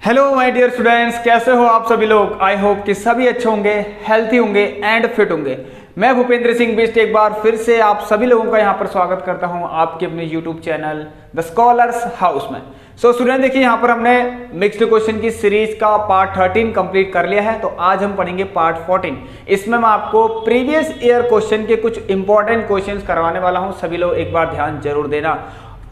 Hello my dear students, कैसे हो आप सभी लोग। आई होप कि सभी अच्छे होंगे, हेल्थी होंगे एंड फिट होंगे। मैं भूपेंद्र सिंह बिष्ट एक बार फिर से आप सभी लोगों का यहाँ पर स्वागत करता हूँ आपके अपने YouTube channel the scholars house में। सो स्टूडेंट देखिए, यहाँ पर हमने मिक्स्ड क्वेश्चन की सीरीज का पार्ट 13 कंप्लीट कर लिया है। तो आज हम पढ़ेंगे पार्ट 14। इसमें मैं आपको प्रीवियस ईयर क्वेश्चन के कुछ इंपॉर्टेंट क्वेश्चंस करवाने वाला हूँ। सभी लोग एक बार ध्यान जरूर देना।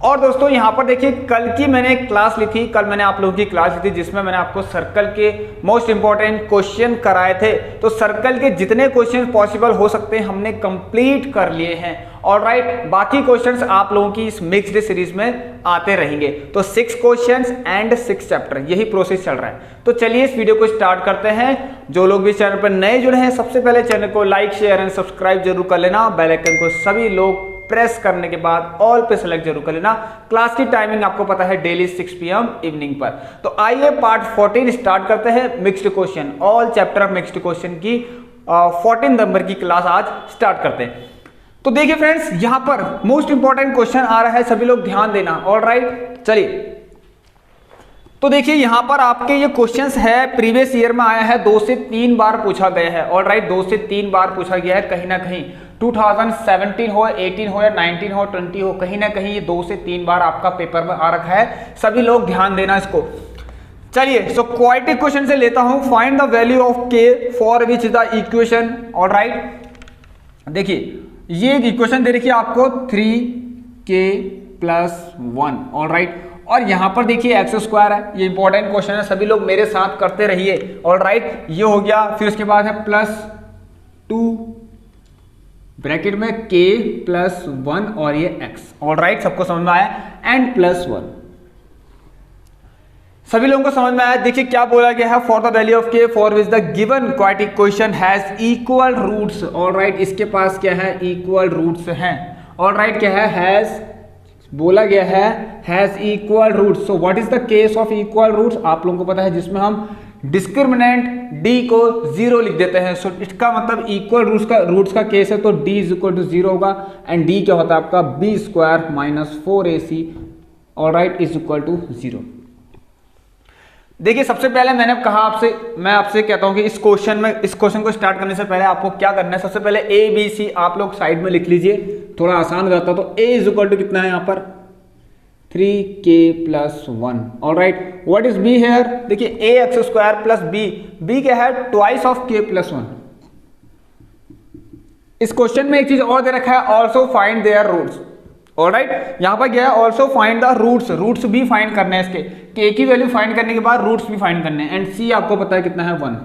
और दोस्तों यहाँ पर देखिए, कल की मैंने क्लास ली थी, कल मैंने आप लोगों की क्लास ली थी जिसमें मैंने आपको सर्कल के मोस्ट इंपॉर्टेंट क्वेश्चन कराए थे। तो सर्कल के जितने क्वेश्चन पॉसिबल हो सकते हैं हमने कंप्लीट कर लिए हैं। ऑलराइट, बाकी क्वेश्चंस आप लोगों की इस मिक्स्ड सीरीज में आते रहेंगे। तो 6 क्वेश्चंस एंड 6 चैप्टर, यही प्रोसेस चल रहा है। तो चलिए इस वीडियो को स्टार्ट करते हैं। जो लोग भी चैनल पर नए जुड़े हैं, सबसे पहले चैनल को लाइक शेयर एंड सब्सक्राइब जरूर कर लेना। बेल आइकन को सभी लोग प्रेस करने के बाद ऑल पे सेलेक्ट जरूर कर लेना। क्लास की टाइमिंग आपको पता है, डेली 6 PM इवनिंग पर। तो आइए पार्ट 14 स्टार्ट करते हैं। Mixed question, all chapter of mixed question की 14 नंबर की क्लास आज स्टार्ट करते हैं। तो देखिए फ्रेंड्स, यहां पर मोस्ट इंपॉर्टेंट क्वेश्चन आ रहा है, सभी लोग ध्यान देना। ऑलराइट, चलिए तो देखिए यहां पर आपके ये क्वेश्चंस है, प्रीवियस ईयर में आया है, 2 से 3 बार पूछा गया है। ऑलराइट, 2 से 3 बार पूछा गया है कहीं ना कहीं। 2017 हो, 18 हो या 19 हो, 20 हो, कहीं ना कहीं ये 2 से 3 बार आपका पेपर में आ रखा है। सभी लोग ध्यान देना इसको। चलिए सो क्वाड्रेटिक क्वेश्चन से लेता हूं। Find the value of k for which is the equation. Alright, देखिए ये एक इक्वेशन दे रखी है आपको 3k+1। ऑलराइट, और यहां पर देखिए x² है। ये इंपॉर्टेंट क्वेश्चन है, सभी लोग मेरे साथ करते रहिए। ऑलराइट, ये हो गया। फिर उसके बाद है +2 ब्रैकेट में k+1 और ये x। ऑलराइट, सबको समझ में आया। एंड +1, सभी लोगों को समझ में आया। देखिए क्या बोला गया है, for the value of k for which the given quadratic question has equal roots. Alright, इसके पास क्या है, इक्वल रूट्स हैं। ऑलराइट, क्या है, हैज बोला गया है, has equal roots. So what is the case of equal roots, आप लोगों को पता है, जिसमें हम डिस्क्रिमिनेंट d को 0 लिख देते हैं। सो इसका मतलब इक्वल रूट्स का केस है, तो d = 0 होगा। एंड d क्या होता है आपका, b² - 4ac। ऑलराइट, = 0। देखिए सबसे पहले मैंने कहा आपसे, मैं आपसे कहता हूं कि इस क्वेश्चन को स्टार्ट करने से पहले आपको क्या करना है, सबसे पहले a b c आप लोग साइड में लिख लीजिए, थोड़ा आसान हो जाता। तो a = कितना है यहाँ पर, 3k+1। Alright, what is b here, देखिए ax² + b क्या है, ट्वाइस ऑफ k+1। इस क्वेश्चन में एक चीज और दे रखा है, also find their roots. Alright, यहां पर क्या है, ऑल्सो फाइंड द रूट्स भी फाइंड करने हैं इसके। k की वैल्यू फाइंड करने के बाद रूट्स भी फाइंड करने हैं। एंड c आपको पता है कितना है, 1।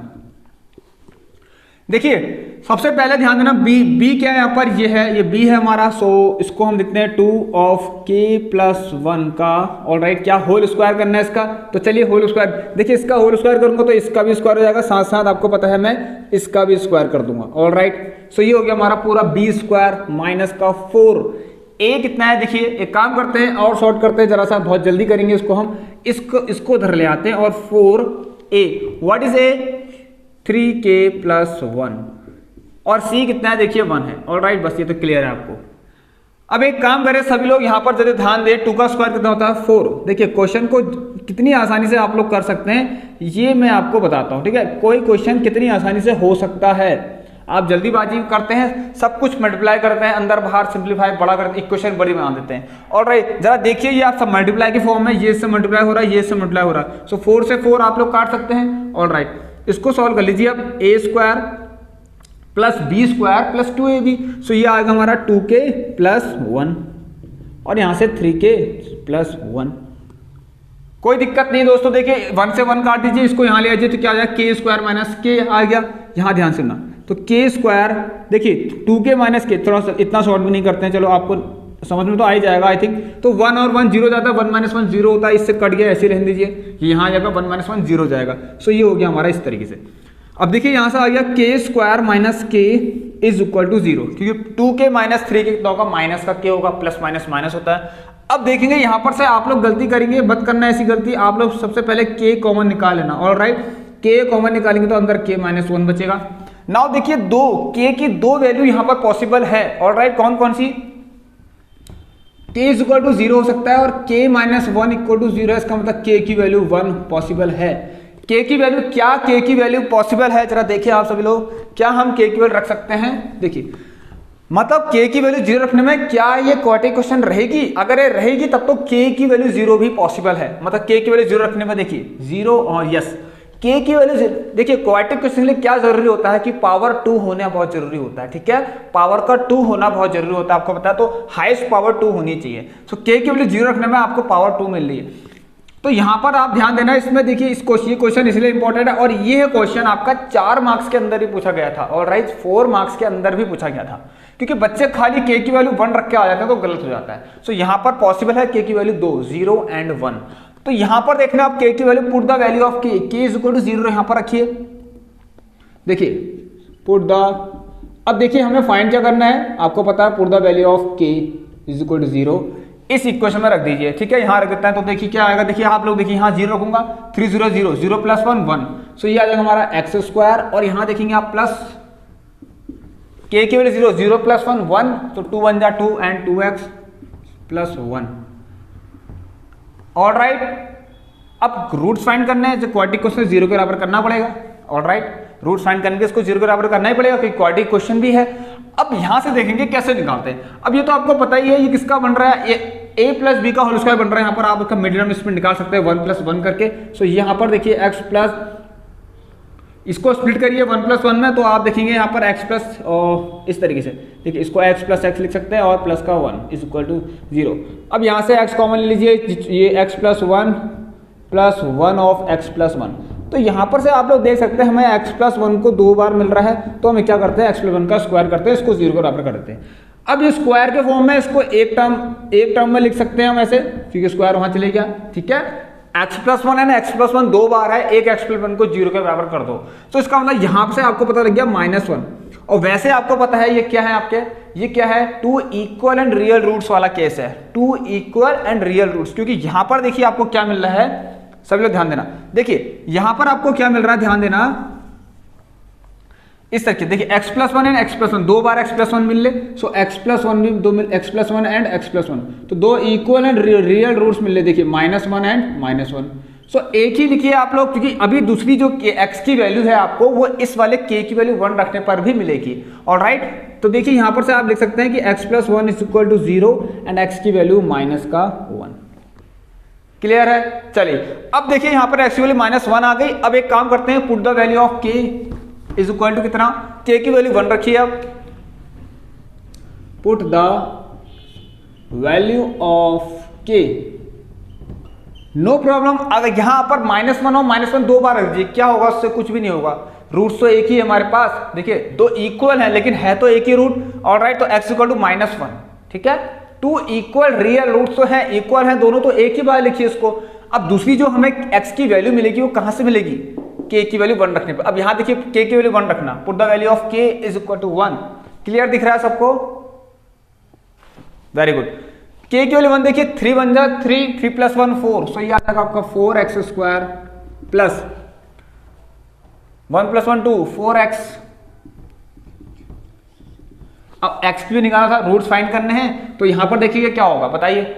देखिए सबसे पहले ध्यान देना, b क्या है यहाँ पर, ये है, ये b है हमारा। सो इसको हम लिखते हैं 2 of k+1 का। ऑलराइट, क्या होल स्क्वायर करना है इसका। तो चलिए होल स्क्वायर, देखिए इसका होल स्क्वायर करूंगा तो इसका भी स्क्वायर हो जाएगा, साथ साथ आपको पता है मैं इसका भी स्क्वायर कर दूंगा। ऑलराइट, सो ये हो गया हमारा पूरा b² - 4। a कितना है, देखिए एक काम करते हैं और शॉर्ट करते हैं जरा सा, बहुत जल्दी करेंगे इसको हम। इसको धर ले आते हैं और 4a। What is a, 3k+1। और c कितना है, देखिए 1 है। ऑलराइट, बस ये तो क्लियर है आपको। अब एक काम करें सभी लोग, यहां पर जरा ध्यान दें, 2 का स्क्वायर कितना होता है, 4। देखिए क्वेश्चन को कितनी आसानी से आप लोग कर सकते हैं ये मैं आपको बताता हूं, ठीक है। कोई क्वेश्चन कितनी आसानी से हो सकता है, आप जल्दीबाजी करते हैं, सब कुछ मल्टीप्लाई करते हैं, अंदर बाहर सिंप्लीफाई बड़ा करते हैं, इक्वेशन बड़ी बना देते हैं। ऑलराइट, जरा देखिए ये आप सब मल्टीप्लाई के फॉर्म में, ये से मल्टीप्लाई हो रहा है, ये से मल्टीप्लाई हो रहा है। सो 4 से 4 आप लोग काट सकते हैं। ऑलराइट, इसको सॉल्व कर लीजिए अब, a² + b² + 2ab। सो ये आएगा हमारा 2k+1 और यहां से 3k+1। कोई दिक्कत नहीं दोस्तों। देखिए 1 से 1 काट दीजिए, इसको यहां ले आइए तो क्या आ जाएगा, k² - k आ गया। यहां ध्यान से ना, तो k², देखिए 2k - k, थोड़ा सा इतना शॉर्ट भी नहीं करते हैं, चलो आपको समझ में तो आ ही जाएगा आई थिंक। तो 1 और 1 0 जाता है, 1 - 1 0 होता है, इससे कट गया, ऐसे रहने दीजिए, यहाँ आ जाएगा 1 - 1 0 जाएगा। सो ये हो गया हमारा इस तरीके से। अब देखिए यहां से आ गया k² - k = 0, क्योंकि 2k - 3 के होगा, माइनस का k होगा, प्लस माइनस माइनस होता है। अब देखेंगे यहां पर से आप लोग गलती करेंगे, मत करना ऐसी गलती। आप लोग सबसे पहले k कॉमन निकाल लेना। ऑलराइट, k कॉमन निकालेंगे तो अंदर k - 1 बचेगा। नाउ देखिए k की 2 वैल्यू यहां पर पॉसिबल है। ऑलराइट, कौन कौन सी, k इज इक्वल टू 0 हो सकता है और k माइनस 1 इक्वल टू 0 है, इसका मतलब k की वैल्यू 1 पॉसिबल है। k की वैल्यू क्या, k की वैल्यू पॉसिबल है, जरा देखिए आप सभी लोग, क्या हम k की वैल्यू रख सकते हैं? देखिए मतलब k की वैल्यू 0 रखने में क्या ये क्वाड्रेटिक क्वेश्चन रहेगी? अगर ये रहेगी तब तो k की वैल्यू 0 भी पॉसिबल है। मतलब k की वैल्यू 0 रखने में देखिए 0 और यस, k की वैल्यू देखिए क्वाड्रेटिक क्वेश्चन के लिए क्या जरूरी होता है कि पावर 2 होना बहुत जरूरी होता है, ठीक है, पावर का 2 होना बहुत जरूरी होता है, आपको पता है, तो हाईएस्ट पावर 2 होनी चाहिए। सो k की वैल्यू 0 रखने में आपको पावर 2 मिल रही है। तो यहां पर आप ध्यान देना, इसमें देखिए इस क्वेश्चन इसलिए इंपॉर्टेंट है और ये क्वेश्चन आपका 4 मार्क्स के अंदर ही पूछा गया था और राइट 4 मार्क्स के अंदर भी पूछा गया था, क्योंकि बच्चे खाली k की वैल्यू 1 रख के आ जाते हैं तो गलत हो जाता है। सो यहां पर पॉसिबल है k की वैल्यू 2, 0 एंड 1। तो यहां पर देखना आप k की value, put the value of k is equal to 0 यहां पर रखिए, देखिए पुट द, अब देखिए हमें फाइंड क्या करना है, आपको पता है put the value of k is equal to 0 इस इक्वेशन में रख दीजिए, ठीक है, यहां रख देते हैं। तो देखिए क्या आएगा, देखिए आप लोग देखिए यहां 0 रखूंगा, 3 0 0, 0 प्लस 1 1, सो ये आ जाएगा हमारा एक्स स्क्वायर, और यहां देखेंगे आप प्लस k की वैल्यू 0, 0 प्लस 1 1, तो 2 1 जा 2 एंड 2x प्लस 1। ऑलराइट, अब रूट्स फाइंड करने हैं, जो क्वाड्रेटिक क्वेश्चन 0 के बराबर करना पड़ेगा। ऑलराइट, रूट्स फाइंड करने के इसको 0 के बराबर करना ही पड़ेगा क्योंकि क्वाड्रेटिक क्वेश्चन भी है। अब यहां से देखेंगे कैसे निकालते हैं। अब ये तो आपको पता ही है ये किसका बन रहा है, ये a प्लस बी का होल स्क्वायर बन रहा है। यहाँ पर आप इसका मिड टर्म इसमें निकाल सकते हैं 1 प्लस 1 करके। सो यहाँ पर देखिए x प्लस, इसको स्प्लिट करिए 1 प्लस 1 में, तो आप देखेंगे यहाँ पर x प्लस इस तरीके से, देखिए इसको x प्लस x लिख सकते हैं और प्लस का 1 इज इक्वल टू 0। अब यहाँ से x कॉमन ले लीजिए, ये x plus 1 plus 1 of x plus 1। तो यहाँ पर से आप लोग देख सकते हैं हमें x प्लस 1 को 2 बार मिल रहा है, तो हम क्या करते हैं x प्लस 1 का स्क्वायर करते हैं, इसको 0 के बराबर कर देते हैं। अब ये स्क्वायर के फॉर्म में इसको एक टर्म में लिख सकते हैं हम ऐसे, क्योंकि स्क्वायर वहां चले गया, ठीक है। x प्लस 1 है ना, x प्लस 1 2 बार है, एक x प्लस 1 को 0 के बराबर कर दो, तो इसका मतलब यहां से आपको पता लग गया -1। और वैसे आपको पता है ये क्या है, आपके ये क्या है, 2 इक्वल एंड रियल रूट्स वाला केस है, 2 इक्वल एंड रियल रूट्स। क्योंकि यहां पर देखिए आपको क्या मिल रहा है, सभी लोग ध्यान देना, देखिए यहां पर आपको क्या मिल रहा है, ध्यान देना इस तरह देखिए x plus 1 and x plus 1, 2 bar x plus 1 मिल ले, सो x प्लस 1 भी 2 मिल, x plus 1 and x plus 1, तो 2 इक्वल एंड रियल रूट्स मिल ले, देखिए -1 एंड -1। सो एक ही लिखिए आप लोग, क्योंकि अभी दूसरी जो x की वैल्यू है आपको वो इस वाले k की वैल्यू 1 रखने पर भी मिलेगी। ऑलराइट, तो देखिए यहां पर से आप लिख सकते हैं कि x plus 1 is equal to 0 and x की वैल्यू -1। क्लियर है? चलिए अब देखिए यहां पर x की वैल्यू -1 आ गई। अब एक काम करते हैं, put the value of k is equal to कितना, k की वैल्यू 1 रखिए। अब put the value of k, no problem. अगर यहां पर -1 और -1 2 बार रख दीजिए, क्या होगा, उससे कुछ भी नहीं होगा, रूट्स तो एक ही है हमारे पास, देखिए 2 इक्वल है लेकिन है तो एक ही रूट। ऑलराइट, तो x इक्वल टू -1, ठीक है, 2 इक्वल रियल रूट्स तो है, इक्वल है दोनों, तो एक ही बार लिखिए इसको। अब दूसरी जो हमें x की वैल्यू मिलेगी वो कहां से मिलेगी, k की वैल्यू 1 रखने पर। अब यहां देखिए k की वैल्यू 1 रखना, put the value of k is equal to 1। Clear दिख रहा है सबको? Very good. k की वैल्यू 1 देखिए, 3 1 जा 3, 3 प्लस 1 4, सो ये आ जाएगा आपका 4x square plus 1 plus 1 2, 4x। अब x की भी निकाला था, रूट्स फाइंड करने हैं, तो यहां पर देखिए क्या होगा बताइए,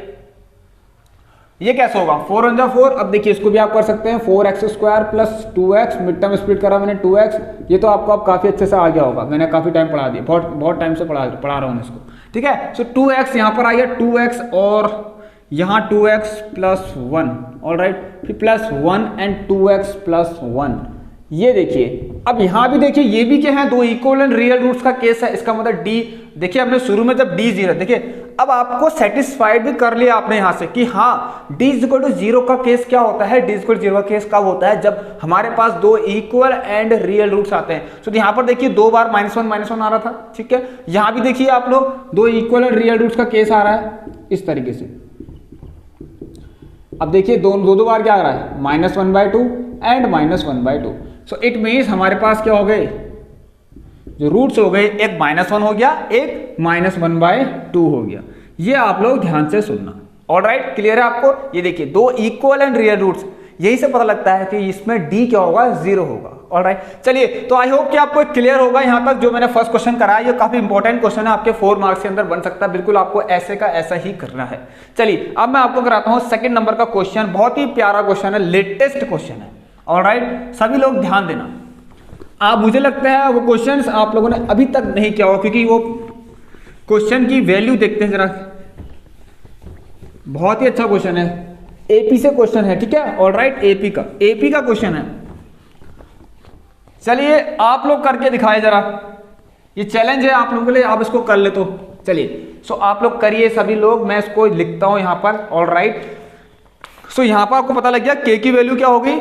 ये कैसे होगा, 4 1 जा 4। अब देखिए इसको भी आप कर सकते हैं, 4x square plus 2x, mid term split करा मैंने 2x, ये तो आपको अब काफी अच्छे से आ गया होगा, मैंने काफी टाइम पढ़ा दिया, बहुत टाइम से पढ़ा रहा हूं इसको, ठीक है। सो 2x यहां पर आ गया, 2x और यहां 2x प्लस 1, ऑलराइट, फिर प्लस 1 एंड 2x प्लस 1। ये देखिए, अब यहां भी देखिए ये भी क्या है, 2 इक्वल एंड रियल रूट्स का केस है, इसका मतलब d, देखिए हमने शुरू में जब d 0, देखिए अब आपको सेटिस्फाइड भी कर लिया आपने यहां से कि हाँ d इज इक्वल टू 0 का केस क्या होता है, d इज इक्वल टू 0 का केस कब होता है, जब हमारे पास 2 इक्वल एंड रियल रूट्स आते हैं। तो यहां पर देखिए 2 बार -1 आ रहा था, ठीक है, यहां भी देखिए आप लोग 2 इक्वल एंड रियल रूट्स का केस आ रहा है इस तरीके से। अब देखिए दो बार क्या आ रहा है, -1/2 एंड -1/2। सो इट मीन्स हमारे पास क्या हो गए, जो रूट्स हो गए, एक -1 हो गया, एक -1/2 हो गया। ये आप लोग ध्यान से सुनना। ऑलराइट, क्लियर है आपको? ये देखिए 2 इक्वल एंड रियल रूट्स, यही से पता लगता है कि इसमें d क्या होगा, 0 होगा। ऑलराइट, चलिए तो आई होप कि आपको क्लियर होगा यहाँ तक जो मैंने फर्स्ट क्वेश्चन कराया। ये काफी इंपॉर्टेंट क्वेश्चन है, आपके 4 मार्क्स के अंदर बन सकता है, बिल्कुल आपको ऐसे का ऐसा ही करना है। चलिए अब मैं आपको कराता हूँ सेकंड नंबर का क्वेश्चन, बहुत ही प्यारा क्वेश्चन है, लेटेस्ट क्वेश्चन है। ऑलराइट, सभी लोग ध्यान देना। आप, मुझे लगता है वो क्वेश्चन आप लोगों ने अभी तक नहीं किया हो, क्योंकि वो क्वेश्चन की वैल्यू देखते हैं जरा, बहुत ही अच्छा क्वेश्चन है, एपी से क्वेश्चन है, ठीक है। ऑलराइट, एपी का क्वेश्चन है। चलिए आप लोग करके दिखाए जरा, ये चैलेंज है आप लोगों के लिए, आप इसको कर ले तो चलिए। सो आप लोग करिए सभी लोग, मैं इसको लिखता हूं यहां पर। ऑलराइट, सो यहां पर आपको पता लग गया के की वैल्यू क्या होगी,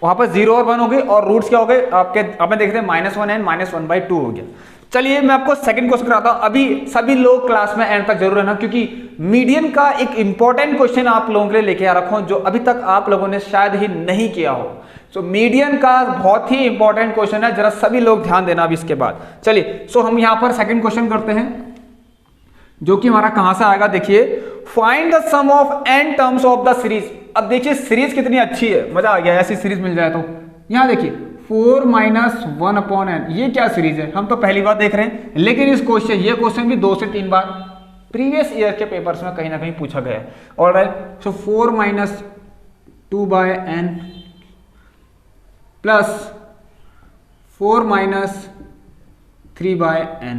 वहां पर 0 और 1 हो गई, और रूट्स क्या हो गए आपके, आपने देख रहे हैं -1 एंड -1/2 हो गया। चलिए मैं आपको सेकंड क्वेश्चन कराता हूं। अभी सभी लोग क्लास में एंड तक जरूर रहना, क्योंकि मीडियन का एक इंपॉर्टेंट क्वेश्चन आप लोगों के लिए लेके आ रखा हूं, जो अभी तक आप लोगों ने शायद ही नहीं किया हो। सो मीडियन का बहुत ही इंपॉर्टेंट क्वेश्चन है, जरा सभी लोग ध्यान देना अभी इसके बाद। चलिए सो हम यहां पर सेकंड क्वेश्चन करते हैं, जो कि हमारा कहां से आएगा, देखिए, find the sum of n terms of the series. अब देखिए सीरीज कितनी अच्छी है, मजा आ गया ऐसी सीरीज मिल जाए तो। यहां देखिए 4 - 1/n, ये क्या सीरीज है, हम तो पहली बार देख रहे हैं, लेकिन इस क्वेश्चन, ये क्वेश्चन भी 2 से 3 बार प्रीवियस ईयर के पेपर्स में कहीं ना कहीं पूछा गया है। Alright, so 4 - 2/n plus 4 - 3/n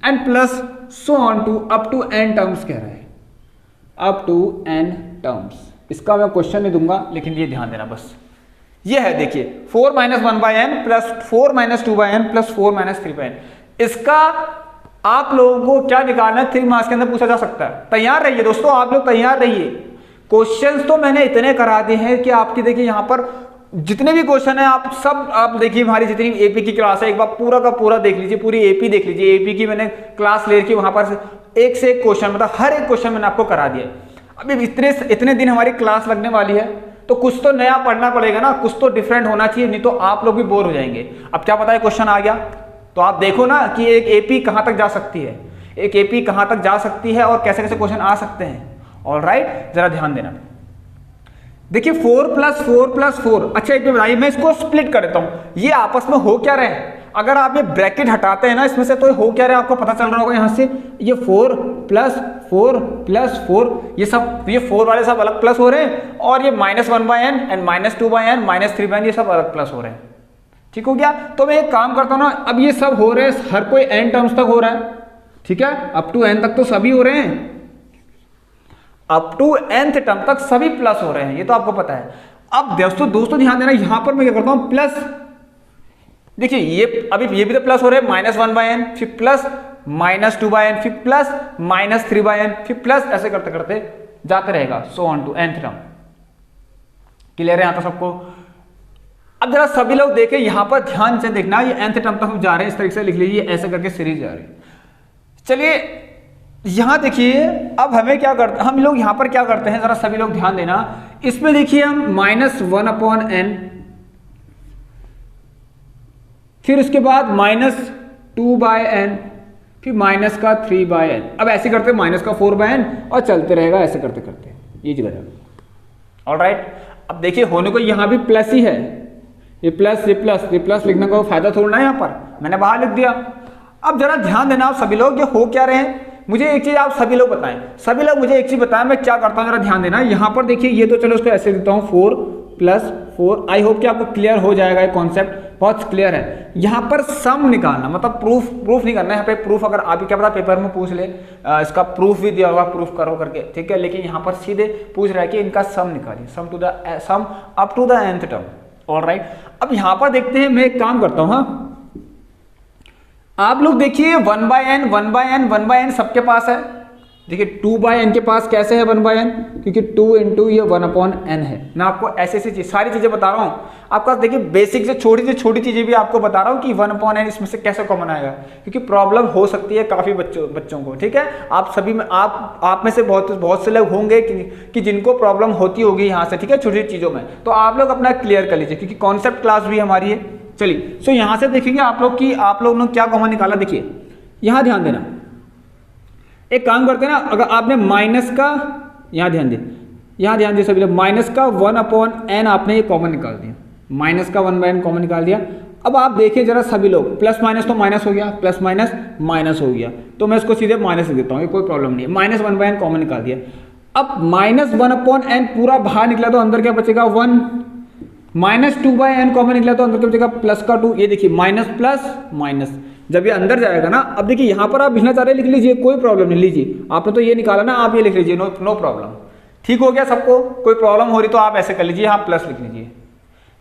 and plus so on to up to n terms कह रहे हैं, अप टू n टर्म्स। इसका मैं क्वेश्चन नहीं दूंगा, लेकिन ये ध्यान देना बस। ये है देखिए 4 - 1/n plus 4 - 2/n plus 4 - 3/n। इसका आप लोगों को क्या निकालना है, 3 मार्क्स के अंदर पूछा जा सकता है। तैयार रहिए दोस्तों, आप लोग तैयार रहिए। क्वेश्चंस तो मैंने इतने करा दिए हैं कि आपकी देखिए यहाँ पर जितने भी क्वेश्चन है आप सब, आप देखिए हमारी जितनी एपी की क्लास है, एक बार पूरा का पूरा देख लीजिए, पूरी एपी देख लीजिए। एपी की मैंने क्लास ले रखी, वहां पर एक से एक क्वेश्चन, मतलब हर एक क्वेश्चन मैंने आपको करा दिया। अभी इतने दिन हमारी क्लास लगने वाली है, तो कुछ तो नया पढ़ना पड़ेगा ना, कुछ तो डिफरेंट होना चाहिए, नहीं तो आप लोग भी बोर हो जाएंगे। अब क्या पता है क्वेश्चन आ गया तो आप देखो ना कि एक एपी कहां तक जा सकती है, एक एपी कहां तक जा सकती है और कैसे कैसे क्वेश्चन आ सकते हैं। ऑलराइट, जरा ध्यान देना। देखिए 4 + 4 + 4, अच्छा एक बताइए, मैं इसको स्प्लिट कर देता हूं, ये आपस में हो क्या रहे हैं। अगर आप ये ब्रैकेट हटाते हैं ना इसमें से, तो हो क्या रहा है आपको पता चल रहा होगा। यहां से ये 4 + 4 + 4, ये सब, ये 4 वाले सब अलग प्लस हो रहे हैं, और ये -1/n एंड -2/n -3/n ये सब अलग प्लस हो रहे हैं। ठीक हो गया। तो मैं एक काम करता हूं ना, अब ये सब हो रहे हैं, हर कोई n टर्म्स तक हो रहा है, ठीक है, अप टू n तक तो सभी हो रहे हैं, अप टू nth टर्म तक सभी प्लस हो रहे हैं, ये तो आपको पता है। अब दोस्तों ध्यान देना, यहां पर मैं क्या करता हूं, प्लस, देखिए ये अभी ये भी तो प्लस हो रहे हैं, -1/n, फिर प्लस -2/n, फिर प्लस -3/n, फिर प्लस, ऐसे करते करते जाते रहेगा, so on to nth term. Clear है यहां तक सबको। अब जरा सभी लोग देखें, यहां पर ध्यान से देखना, ये nth टर्म तक हम जा रहे हैं, इस तरीके से लिख लीजिए, ऐसे करके सीरीज जा रही है। चलिए यहां देखिए, अब हमें क्या करते, हम लोग यहां पर क्या करते हैं, जरा सभी लोग ध्यान देना। इसमें देखिए हम -1/n, फिर उसके बाद -2/n, फिर -3/n, अब ऐसे करते -4/n और चलते रहेगा ऐसे करते करते, ये जगह जाएगा। ऑलराइट, अब देखिए होने को यहां भी प्लस ही है, ये प्लस लिखने का फायदा थोड़ा है, यहां पर मैंने बाहर लिख दिया। अब जरा ध्यान देना आप सभी लोग, ये हो क्या रहे हैं, मुझे एक चीज आप सभी लोग बताएं, सभी लोग मुझे एक चीज बताएं, मैं क्या करता हूं, जरा ध्यान देना। यहां पर देखिए, ये तो चलो उसको ऐसे देता हूं 4 + 4, आई होप कि आपको क्लियर हो जाएगा, ये कॉन्सेप्ट बहुत क्लियर है। यहां पर सम निकालना, मतलब प्रूफ नहीं करना है यहाँ पे। प्रूफ अगर आप क्या पता पेपर में पूछ ले, इसका प्रूफ भी दिया होगा, प्रूफ करो करके, ठीक है, लेकिन यहां पर सीधे पूछ रहा है कि इनका सम निकालिए, sum up to the nth term. Alright, अब यहां पर देखते हैं, मैं एक काम करता हूं, हाँ आप लोग देखिए 1/n सबके पास है। देखिए 2/n के पास कैसे है 1/n, क्योंकि 2 × ये 1/n है। मैं आपको ऐसे सारी चीजें बता रहा हूं आपका, देखिए बेसिक से छोटी चीजें भी आपको बता रहा हूं कि 1/n इसमें से कैसे कॉमन आएगा, क्योंकि प्रॉब्लम हो सकती है काफी बच्चों को, ठीक है। आप सभी में, आप में से बहुत से लोग होंगे कि जिनको प्रॉब्लम होती होगी यहाँ से, ठीक है, छोटी चीजों में, तो आप लोग अपना क्लियर कर लीजिए, क्योंकि कॉन्सेप्ट क्लास भी हमारी है। चलिए सो यहां से देखेंगे आप लोगों ने क्या कॉमन निकाला। देखिए यहां ध्यान देना, एक काम करते हैं ना, अगर आपने माइनस का, यहां ध्यान दे सभी लोग, -1/n आपने ये कॉमन निकाल दिया, माइनस का 1/n कॉमन निकाल दिया। अब आप देखिए जरा सभी लोग, प्लस माइनस तो माइनस हो गया, प्लस माइनस माइनस हो गया, तो मैं इसको सीधे माइनस लिख देता हूँ, ये कोई प्रॉब्लम नहीं है। माइनस 1/n कॉमन निकाल दिया। अब माइनस 1/n पूरा बाहर निकला तो अंदर क्या बचेगा 1, माइनस 2/n कॉमन निकला तो अंदर क्या बचेगा प्लस का 2। ये देखिए माइनस प्लस माइनस, जब ये अंदर जाएगा ना, अब देखिए यहाँ पर आप लिखना चाह रहे हैं लिख लीजिए, कोई प्रॉब्लम नहीं, लीजिए आपने तो ये निकाला ना, आप ये लिख लीजिए, नो प्रॉब्लम। ठीक हो गया सबको? कोई प्रॉब्लम हो रही तो आप ऐसे कर लीजिए, आप प्लस लिख लीजिए।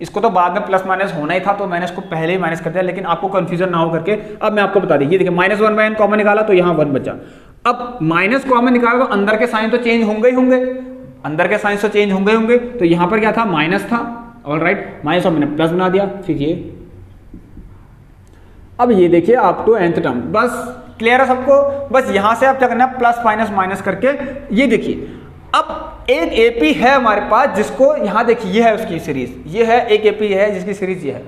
इसको तो बाद में प्लस माइनस होना ही था तो मैंने इसको पहले ही माइनस कर दिया, लेकिन आपको कंफ्यूजन ना हो करके अब मैं आपको बता दी। ये देखिए माइनस 1/n कॉमन निकाला तो यहाँ 1 बचा। अब माइनस कॉमन निकाला तो अंदर के साइन तो चेंज होंगे ही होंगे, अंदर के साइन तो चेंज होंगे, तो यहाँ पर क्या था माइनस था, ऑलराइट, माइनस और मैंने प्लस बना दिया। फिर ये अब ये देखिए अप टू nth टर्म, बस क्लियर है सबको? बस यहां से आप क्या करना है, प्लस माइनस माइनस करके, ये देखिए अब एक एपी है हमारे पास जिसको यहां देखिए ये है उसकी सीरीज, ये है एक एपी है जिसकी सीरीज ये है,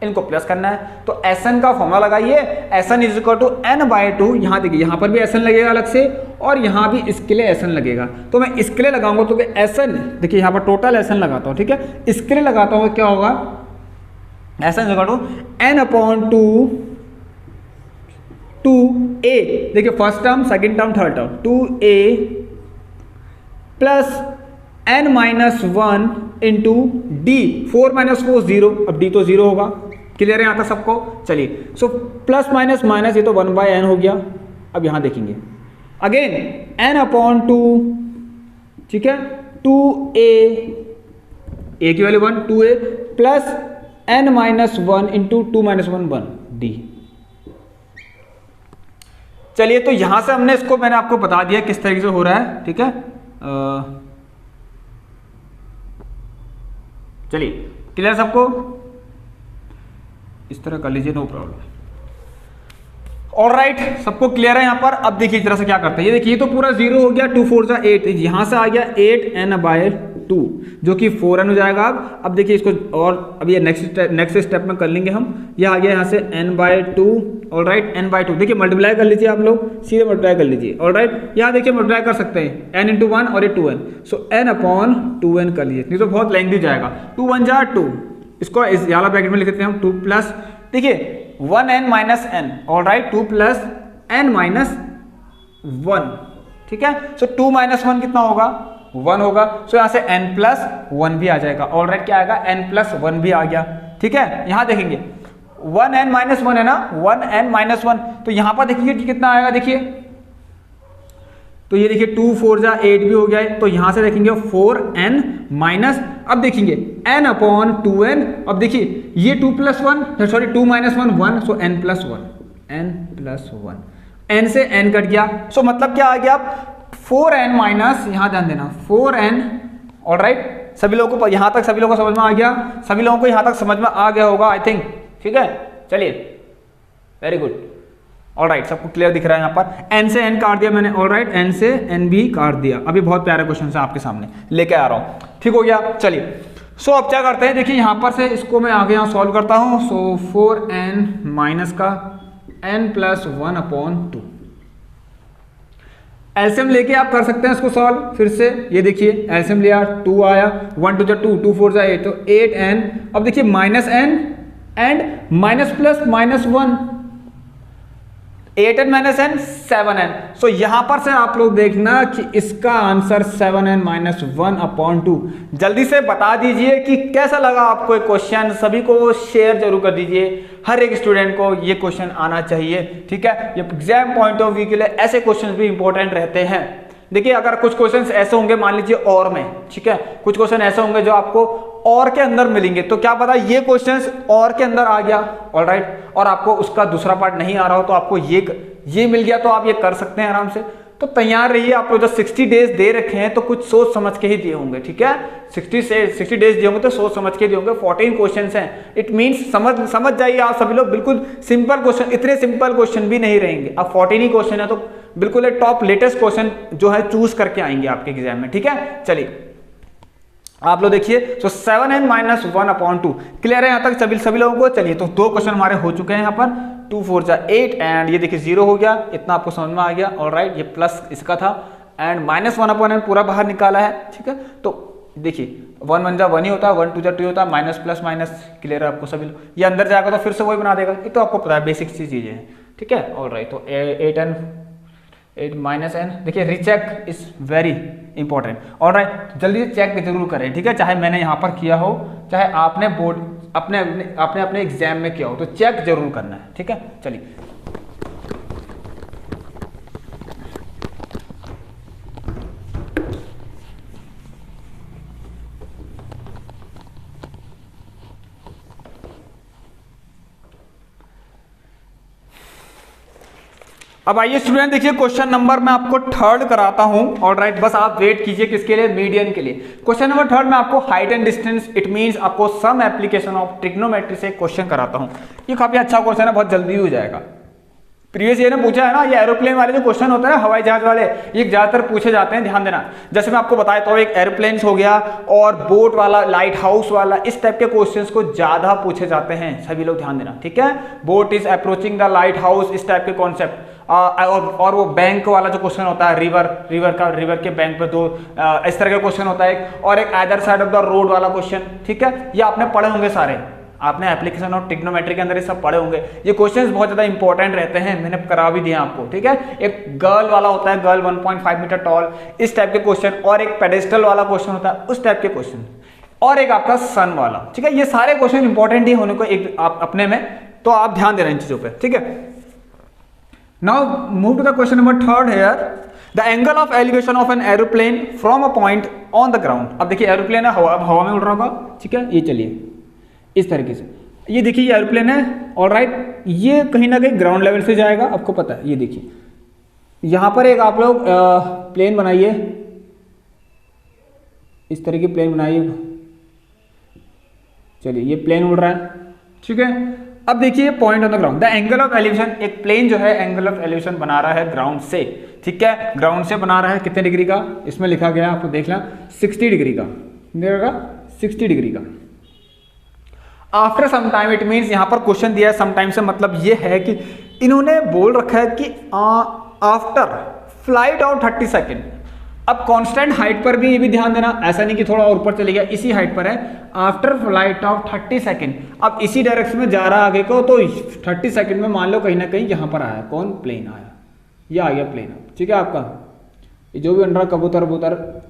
इनको प्लस करना है तो Sn का फॉर्मूला लगाइए, Sn is equal to n/2। यहाँ देखिए यहाँ पर भी Sn लगेगा अलग से और यहाँ भी इसके लिए Sn लगेगा, तो मैं इसके लिए लगाऊंगा तो Sn देखिए यहाँ पर टोटल Sn लगाता हूँ, ठीक है, इसके लिए लगाता हूँ क्या होगा, Sn is equal to n/2 2a, देखिए first term second term third term 2a plus n-1 into D, 4 - 4 0, अब d तो 0 होगा। क्लियर है यहाँ तक सबको? चलिए सो प्लस माइनस माइनस, ये तो 1/n हो गया। अब यहाँ देखेंगे अगेन n/2, ठीक है, 2a, a की value 1, 2a plus n-1 into 2 - 1 1 d। चलिए तो यहां से हमने इसको, मैंने आपको बता दिया किस तरीके से हो रहा है, ठीक है। चलिए क्लियर सबको? इस तरह कर लीजिए, नो प्रॉब्लम। ऑलराइट, सबको क्लियर है यहाँ पर? अब देखिए इस तरह से क्या करते हैं, ये देखिए तो पूरा 0 हो गया, 2 4 8, यहां से आ गया 8n/2 जो कि 4n हो जाएगा। अब देखिए इसको, और अब ये नेक्स्ट स्टेप में कर लेंगे हम, ये आ गया यहाँ से n/2, ऑलराइट, n/2 देखिए मल्टीप्लाई कर लीजिए, आप लोग सीधे मल्टीप्लाई कर लीजिए, ऑलराइट, यहाँ देखिए मल्टीप्लाई कर सकते हैं n × 1 और ये 2n, सो n/2n कर लीजिए, नहीं तो बहुत लेंथी जाएगा। 2 1 जा 2, इसको इस वाला ब्रैकेट में लिख देते हैं हम, 2 प्लस देखिए 1n - n, alright, 2 plus n - 1, ठीक है, सो 2 - 1 कितना होगा, 1 होगा, सो यहाँ से n+1 भी आ जाएगा, ऑलराइट, क्या आएगा, n+1 भी आ गया, ठीक है। यहाँ देखेंगे 1n - 1 है ना, 1n - 1, तो यहाँ पर देखिए कितना आएगा, देखिए तो ये देखिए 2 4 जा 8 भी हो गया है, तो यहाँ से देखेंगे 4n माइनस, अब देखेंगे n/2n, अब देखिए ये 2 + 1 सॉरी 2 - 1 1, सो n+1 n से n कट गया, सो मतलब क्या आ गया, 4n माइनस, यहाँ ध्यान देना 4n, ऑलराइट, सभी लोगों को यहाँ तक, सभी लोगों को समझ में आ गया, सभी लोगों को यहाँ तक समझ में आ गया होगा आई थिंक, ठीक है। चलिए वेरी गुड, ऑलराइट, सबको क्लियर दिख रहा है यहाँ पर, n से n काट दिया मैंने, ऑलराइट, n से n भी काट दिया। अभी बहुत प्यारे क्वेश्चन है आपके सामने लेके आ रहा हूँ, ठीक हो गया। चलिए सो अब क्या करते हैं, देखिए यहाँ पर से इसको मैं आगे यहाँ सॉल्व करता हूँ, सो 4n माइनस का n+1/2, एलसीएम लेके आप कर सकते हैं इसको सॉल्व फिर से। ये देखिए एलसीएम लिया, 2 आया, 1 2 2, 2 4 8, तो 8n, अब देखिए -n and minus plus -1, 8n - n 7n, सो यहां पर से आप लोग देखना कि इसका आंसर 7n - 1/2। जल्दी से बता दीजिए कि कैसा लगा आपको ये क्वेश्चन, सभी को शेयर जरूर कर दीजिए, हर एक स्टूडेंट को ये क्वेश्चन आना चाहिए, ठीक है। ये एग्जाम पॉइंट ऑफ व्यू के लिए ऐसे क्वेश्चन भी इंपॉर्टेंट रहते हैं। देखिए अगर कुछ क्वेश्चंस ऐसे होंगे, मान लीजिए और में, ठीक है, कुछ क्वेश्चन ऐसे होंगे जो आपको और के अंदर मिलेंगे, तो क्या पता ये क्वेश्चंस और के अंदर आ गया, ऑलराइट, और आपको उसका दूसरा पार्ट नहीं आ रहा हो तो आपको ये मिल गया, तो आप ये कर सकते हैं आराम से। तो तैयार रहिए, आप लोग जो 60 डेज दे रखे हैं तो कुछ सोच समझ के ही दिए होंगे, ठीक है। 60 डेज दिए होंगे तो सोच समझ के दिए होंगे। 14 क्वेश्चन हैं, इट मीन्स समझ जाइए आप सभी लोग, बिल्कुल सिंपल क्वेश्चन, इतने सिंपल क्वेश्चन भी नहीं रहेंगे। अब 14 ही क्वेश्चन है तो बिल्कुल एक टॉप लेटेस्ट क्वेश्चन जो है चूज करके आएंगे आपके एग्जाम में, ठीक है। चलिए आप लोग देखिए, तो 7n - 1/2 क्लियर है यहाँ तक सभी लोगों को। चलिए तो 2 क्वेश्चन हमारे हो चुके हैं यहाँ पर, 2 4 जा 8 एंड ये देखिए 0 हो गया, इतना आपको समझ में आ गया, ऑलराइट, ये प्लस इसका था एंड -1/n पूरा बाहर निकाला है, ठीक है। तो देखिए 1 1 जा 1 ही होता है, 1 2 जा 2 होता है, माइनस प्लस माइनस क्लियर है आपको सभी लोग। ये अंदर जाएगा तो फिर से वही बना देगा, ये तो आपको पता है, बेसिक सी चीज़ें हैं, ठीक है। ऑल राइट, तो 8 माइनस एन, देखिए recheck is very important. All right, जल्दी से चेक जरूर करें, ठीक है, चाहे मैंने यहाँ पर किया हो, चाहे आपने बोर्ड अपने एग्जाम में किया हो, तो चेक जरूर करना है, ठीक है। चलिए अब आइए स्टूडेंट, देखिए क्वेश्चन नंबर मैं आपको 3rd कराता हूं। ऑलराइट, बस आप वेट कीजिए, किसके लिए? मीडियन के लिए। क्वेश्चन नंबर 3rd में आपको height and distance, it means आपको सम एप्लीकेशन ऑफ ट्रिग्नोमेट्री से क्वेश्चन कराता हूं। ये काफी अच्छा क्वेश्चन है, बहुत जल्दी हो जाएगा। प्रीवियस ईयर ने पूछा है ना, ये एरोप्लेन वाले जो क्वेश्चन होते हैं ना, हवाई जहाज वाले, ये ज्यादातर पूछे जाते हैं, ध्यान देना। जैसे मैं आपको बताया तो एक एरोप्लेन हो गया और बोट वाला, लाइट हाउस वाला, इस टाइप के क्वेश्चंस को ज्यादा पूछे जाते हैं, सभी लोग ध्यान देना, ठीक है। Boat is approaching the light house, इस टाइप के कॉन्सेप्ट। और वो बैंक वाला जो क्वेश्चन होता है, रिवर के बैंक पे दो, इस तरह का क्वेश्चन होता है। और एक other side of the road वाला क्वेश्चन, ठीक है। ये आपने पढ़े होंगे सारे, आपने एप्लीकेशन ऑफ ट्रिग्नोमेट्री के अंदर ये सब पढ़े होंगे। ये क्वेश्चंस बहुत ज्यादा इंपॉर्टेंट रहते हैं, मैंने करा भी दिया आपको, ठीक है। एक गर्ल वाला होता है, गर्ल 1.5 मीटर टॉल, इस टाइप के क्वेश्चन। और एक पेडेस्टल वाला क्वेश्चन होता है, उस टाइप के क्वेश्चन। और एक आपका सन वाला, ठीक है। ये सारे क्वेश्चन इंपॉर्टेंट ही होने को एक आप अपने में, तो आप ध्यान दे रहे हैं इन चीजों पर, ठीक है। Now move to the question number 3rd here. The angle of elevation of an aeroplane from a point on the ground. अब देखिए एरोप्लेन है, हवा में उड़ रहा होगा, ठीक है। ये चलिए इस तरीके से, ये देखिए ये एरोप्लेन है, ऑलराइट। ये कहीं ना कहीं ग्राउंड लेवल से जाएगा, आपको पता है। ये देखिए यहां पर एक आप लोग प्लेन बनाइए, इस तरह की प्लेन बनाइए, चलिए ये प्लेन उड़ रहा है, ठीक है। अब देखिए point on the ground, the angle of elevation, एक प्लेन जो है एंगल ऑफ एलिवेशन बना रहा है ग्राउंड से, ठीक है। ग्राउंड से बना रहा है कितने डिग्री का? इसमें लिखा गया आपको देखना 60 डिग्री का, 60 डिग्री का। After some time, it means यहां पर क्वेश्चन दिया है सम टाइम से, मतलब ये है कि इन्होंने बोल रखा है कि आफ्टर फ्लाइट ऑफ 30 सेकेंड। अब कांस्टेंट हाइट पर भी ये भी ध्यान देना, ऐसा नहीं कि थोड़ा और ऊपर चले गया, इसी हाइट पर है। आफ्टर फ्लाइट ऑफ 30 सेकेंड, अब इसी डायरेक्शन में जा रहा आगे को, तो 30 सेकेंड में मान लो कहीं ना कहीं यहां पर आया, कौन? प्लेन आया, ये आ गया प्लेन, ठीक है। आपका जो भी अंडर कबूतर वबूतर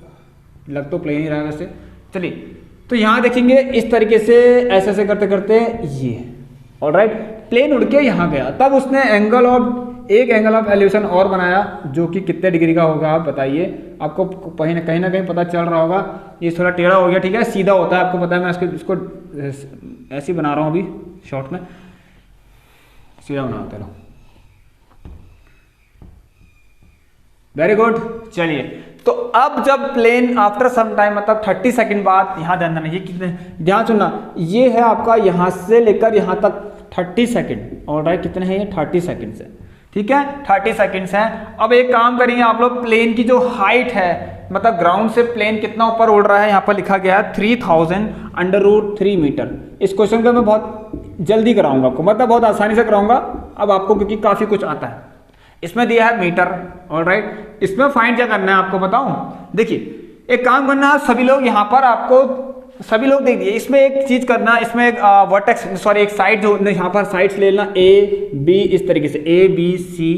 लग तो प्लेन ही रहा है वैसे। चलिए तो यहां देखेंगे इस तरीके से, ऐसे ऐसे करते करते ये, ऑलराइट, प्लेन उड़ के यहां गया। तब उसने एक एंगल ऑफ एलिवेशन और बनाया, जो कि कितने डिग्री का होगा आप बताइए। आपको कहीं ना कहीं पता चल रहा होगा। ये थोड़ा टेढ़ा हो गया, ठीक है, सीधा होता है, आपको पता है। मैं इसको ऐसे ही बना रहा हूं अभी शॉर्ट में, सीधा बनाते रहो। Very good. चलिए तो अब जब प्लेन आफ्टर सम टाइम, मतलब 30 सेकंड बाद, यहां ध्यान देना, ये कितने, ध्यान सुनना, ये है आपका यहां से लेकर यहां तक 30 सेकंड, ऑलराइट। कितने हैं ये? 30 सेकंड है, ठीक है, 30 सेकंड्स हैं। अब एक काम करिए आप लोग, प्लेन की जो हाइट है, मतलब ग्राउंड से प्लेन कितना ऊपर उड़ रहा है, यहाँ पर लिखा गया है 3000√3 मीटर। इस क्वेश्चन को मैं बहुत जल्दी कराऊंगा आपको, मतलब बहुत आसानी से कराऊंगा अब आपको, क्योंकि काफी कुछ आता है। इसमें दिया है मीटर, ऑलराइट। इसमें फाइंड क्या करना है आपको बताऊं? देखिए एक काम करना, आप सभी लोग यहाँ पर, आपको सभी लोग देख दिए, इसमें एक चीज करना, इसमें एक वर्टेक्स, सॉरी एक साइड जो यहाँ पर साइड्स ले लेना, ए बी, इस तरीके से ए बी सी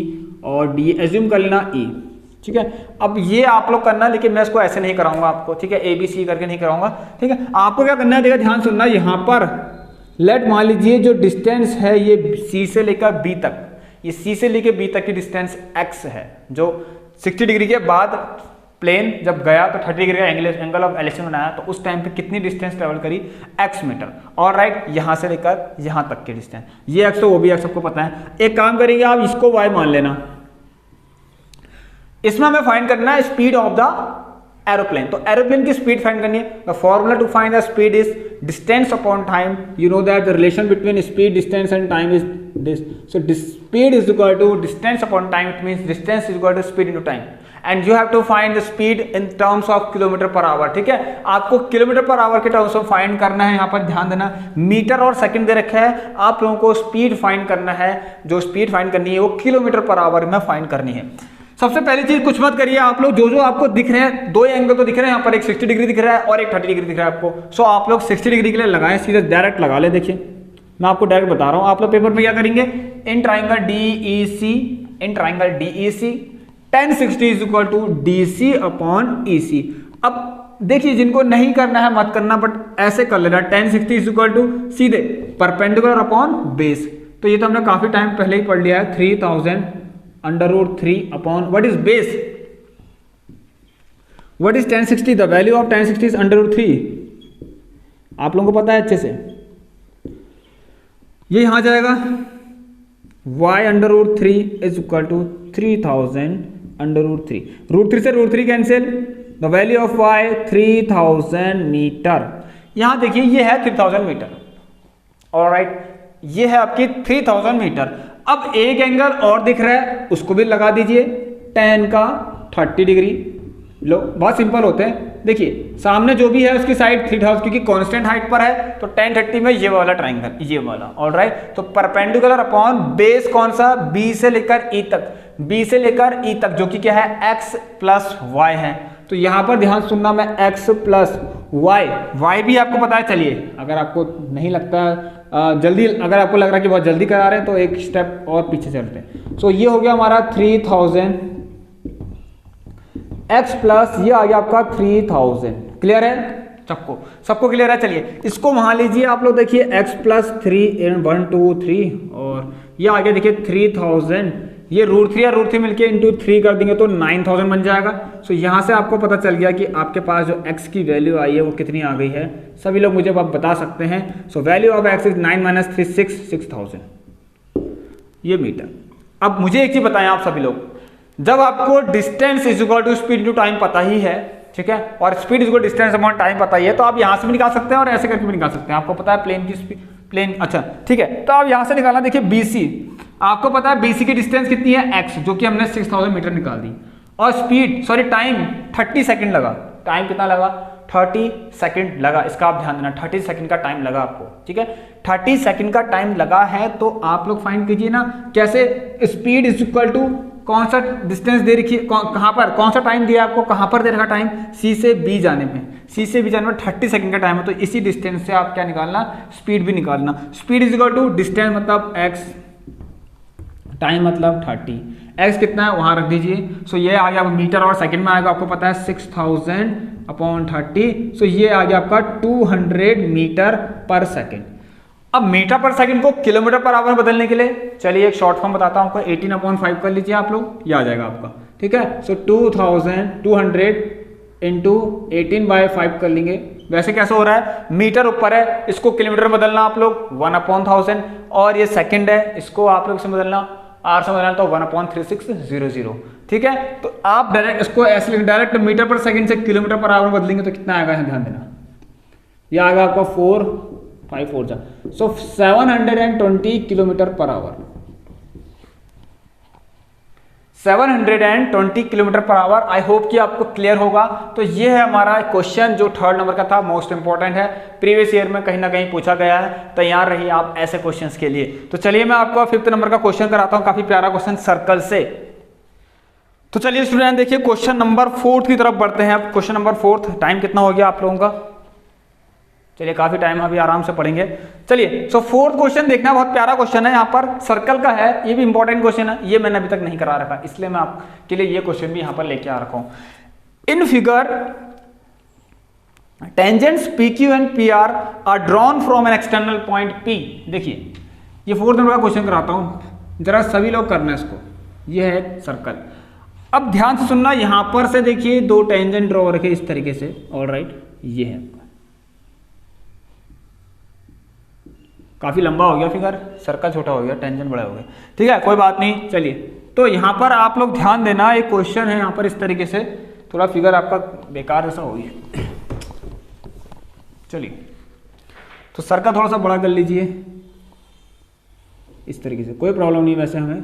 और डी एज्यूम कर लेना ई, ठीक है। अब ये आप लोग करना, लेकिन मैं इसको ऐसे नहीं कराऊंगा आपको, ठीक है, ए बी सी करके नहीं कराऊंगा, ठीक है। आपको क्या करना है, देखिए ध्यान सुनना, यहाँ पर लेट मान लीजिए जो डिस्टेंस है ये सी से लेकर बी तक, ये सी से लेकर बी तक की डिस्टेंस x है, जो 60 डिग्री के बाद प्लेन जब गया तो 30 डिग्री का एंगल ऑफ एलिवेशन बनाया, तो उस टाइम पे कितनी डिस्टेंस ट्रेवल करी? x metre, alright. यहां से लेकर यहां तक की डिस्टेंस, ये x तो वो भी x, सबको पता है। एक काम करेंगे आप, इसको y मान लेना, इसमें हमें फाइंड करना है स्पीड ऑफ द एरोप्लेन। तो एरोप्लेन की स्पीड फाइंड करनी है। The formula to find the speed is distance upon time. You know that the relation between speed, distance and time is this. So speed is equal to distance upon time. It means distance is equal to speed into time, and you have to find the speed in terms of kilometer per hour, ठीक है। आपको kilometre per hour के terms में find करना है। यहाँ पर ध्यान देना, मीटर और सेकंड दे रखा है, आप लोगों को स्पीड फाइंड करना है। जो स्पीड फाइंड करनी है वो किलोमीटर पर आवर में फाइंड करनी है। सबसे पहली चीज कुछ मत करिए आप लोग, जो आपको दिख रहे हैं, दो एंगल तो दिख रहे हैं यहाँ पर, एक 60 डिग्री दिख रहा है और एक 30 डिग्री दिख रहा है आपको। सो आप लोग 60 डिग्री के लिए लगाएं, सीधे डायरेक्ट लगा ले। देखिए मैं आपको डायरेक्ट बता रहा हूँ, आप लोग पेपर में क्या करेंगे, in triangle DEC tan 60 is equal to DC upon EC। अब देखिए जिनको नहीं करना है मत करना, बट ऐसे कर लेना, tan 60 इज इक्वल टू सीधे परपेंडिकुलर अपॉन बेस। तो ये तो हमने काफी टाइम पहले ही पढ़ लिया है, 3000 √3 upon what is base, what is tan 60, the value of tan 60 is √3। आप लोगों को पता है अच्छे से, ये यहां जाएगा, y √3 इज इक्वल टू 3000 √3, √3 से √3 cancel, the value of y 3000 metre. यहां देखिए ये है 3000 मीटर, ऑलराइट, ये है आपकी 3000 मीटर। अब एक एंगल और दिख रहा है, उसको भी लगा दीजिए, tan का 30 डिग्री। लो बहुत सिंपल होते हैं, देखिए सामने जो भी है उसकी साइड 3000, क्योंकि कांस्टेंट हाइट पर है तो tan 30 में ये वाला ट्राइंगल, ये वाला, ऑलराइट। तो परपेंडिकुलर अपॉन बेस कौन सा, B से लेकर E तक, B से लेकर E तक, जो कि क्या है x प्लस y है। तो यहां पर ध्यान सुनना, मैं x प्लस y भी आपको पता है। चलिए अगर आपको नहीं लगता जल्दी, अगर आपको लग रहा है कि बहुत जल्दी करा रहे हैं तो एक स्टेप और पीछे चलते हैं। सो ये हो गया हमारा 3000 x प्लस ये आ गया आपका 3000। क्लियर है सबको क्लियर है। चलिए इसको वहां लीजिए आप लोग, देखिए x प्लस 3 1 2 3 और ये आ गया देखिए 3000, ये √3 या √3 मिलके इंटू 3 कर देंगे तो 9000 बन जाएगा। सो यहाँ से आपको पता चल गया कि आपके पास जो x की वैल्यू आई है वो कितनी आ गई है। सभी लोग मुझे आप बता सकते हैं। So value of x is 9 - 3 6000, ये मीटर। अब मुझे एक चीज बताएं आप सभी लोग, जब आपको distance is equal to speed into time पता ही है, ठीक है, और speed is equal to distance upon time पता ही है, तो आप यहाँ से भी निकाल सकते हैं और ऐसे करके भी निकाल सकते हैं। आपको पता है प्लेन की स्पीड, प्लेन, अच्छा ठीक है। तो आप यहाँ से निकालना, देखिए BC, आपको पता है BC की डिस्टेंस कितनी है x, जो कि हमने 6000 मीटर निकाल दी, और स्पीड सॉरी टाइम 30 सेकंड लगा। टाइम कितना लगा, 30 सेकंड लगा। इसका आप ध्यान देना, 30 सेकंड का टाइम लगा आपको, ठीक है, 30 सेकंड का टाइम लगा है। तो आप लोग फाइंड कीजिए ना, कैसे, स्पीड इज इक्वल टू कौन सा डिस्टेंस दे रखी है, कहां पर, कौन सा टाइम दिया आपको, कहां पर दे रखा टाइम, C से B जाने में, C से B जाने में 30 सेकंड का टाइम है। तो इसी डिस्टेंस से आप क्या निकालना, स्पीड भी निकालना। Speed is equal to distance मतलब x, टाइम मतलब 30, x कितना है वहां रख दीजिए। सो ये आ गया मीटर और सेकंड में आएगा, आपको पता है 6000 अपॉन 30। सो ये आ गया आपका 200 मीटर पर सेकंड। अब मीटर पर सेकंड को किलोमीटर पर आवर बदलने के लिए चलिए एक शॉर्ट फॉर्म बताता हूं आपको, 18/5 कर लीजिए आप लोग, ये आ जाएगा आपका, ठीक है। सो 200 इंटू 18/5 कर लेंगे। वैसे कैसे हो रहा है, मीटर ऊपर है, इसको किलोमीटर में बदलना आप लोग 1/1000, और ये सेकंड है, इसको आप लोग से बदलना R से बदलना तो 1/3600, ठीक है। तो आप डायरेक्ट इसको ऐसे डायरेक्ट मीटर पर सेकंड से किलोमीटर पर आवर बदलेंगे तो कितना आएगा, ध्यान देना, ये आएगा आपका 4 5 जा, सो 720 kilometre per hour, 720 kilometre per hour. I hope कि आपको क्लियर होगा। तो ये है हमारा क्वेश्चन जो 3rd नंबर का था, मोस्ट इंपॉर्टेंट है, प्रीवियस ईयर में कहीं ना कहीं पूछा गया है। तैयार रहिए आप ऐसे क्वेश्चंस के लिए। तो चलिए मैं आपको 5th नंबर का क्वेश्चन कराता हूं, काफी प्यारा क्वेश्चन सर्कल से। तो चलिए स्टूडेंट देखिए क्वेश्चन नंबर 4 की तरफ बढ़ते हैं। अब क्वेश्चन नंबर 4, टाइम कितना हो गया आप लोगों का, चलिए काफी टाइम अभी आराम से पढ़ेंगे। चलिए सो 4th क्वेश्चन देखना, बहुत प्यारा क्वेश्चन है, यहाँ पर सर्कल का है, ये भी इंपॉर्टेंट क्वेश्चन है, ये मैंने अभी तक नहीं करा रखा, इसलिए मैं आपके लिए ये क्वेश्चन भी यहाँ पर लेके आ रखा हूँ। In figure tangents PQ and PR are drawn from an external point P। देखिए ये 4th नंबर का क्वेश्चन कराता हूँ, जरा सभी लोग करना है इसको। ये है सर्कल, अब ध्यान से सुनना, यहां पर से देखिए 2 टेंजेंट ड्रॉ रखे इस तरीके से, ऑलराइट, ये है, काफी लंबा हो गया फिगर, सर्कल छोटा हो गया, टेंजेंट बड़ा हो गया, ठीक है, कोई बात नहीं। चलिए तो यहां पर आप लोग ध्यान देना, एक क्वेश्चन है यहां पर इस तरीके से, थोड़ा फिगर आपका बेकार जैसा हो गया। चलिए तो सर्कल थोड़ा सा बड़ा कर लीजिए इस तरीके से, कोई प्रॉब्लम नहीं वैसे हमें।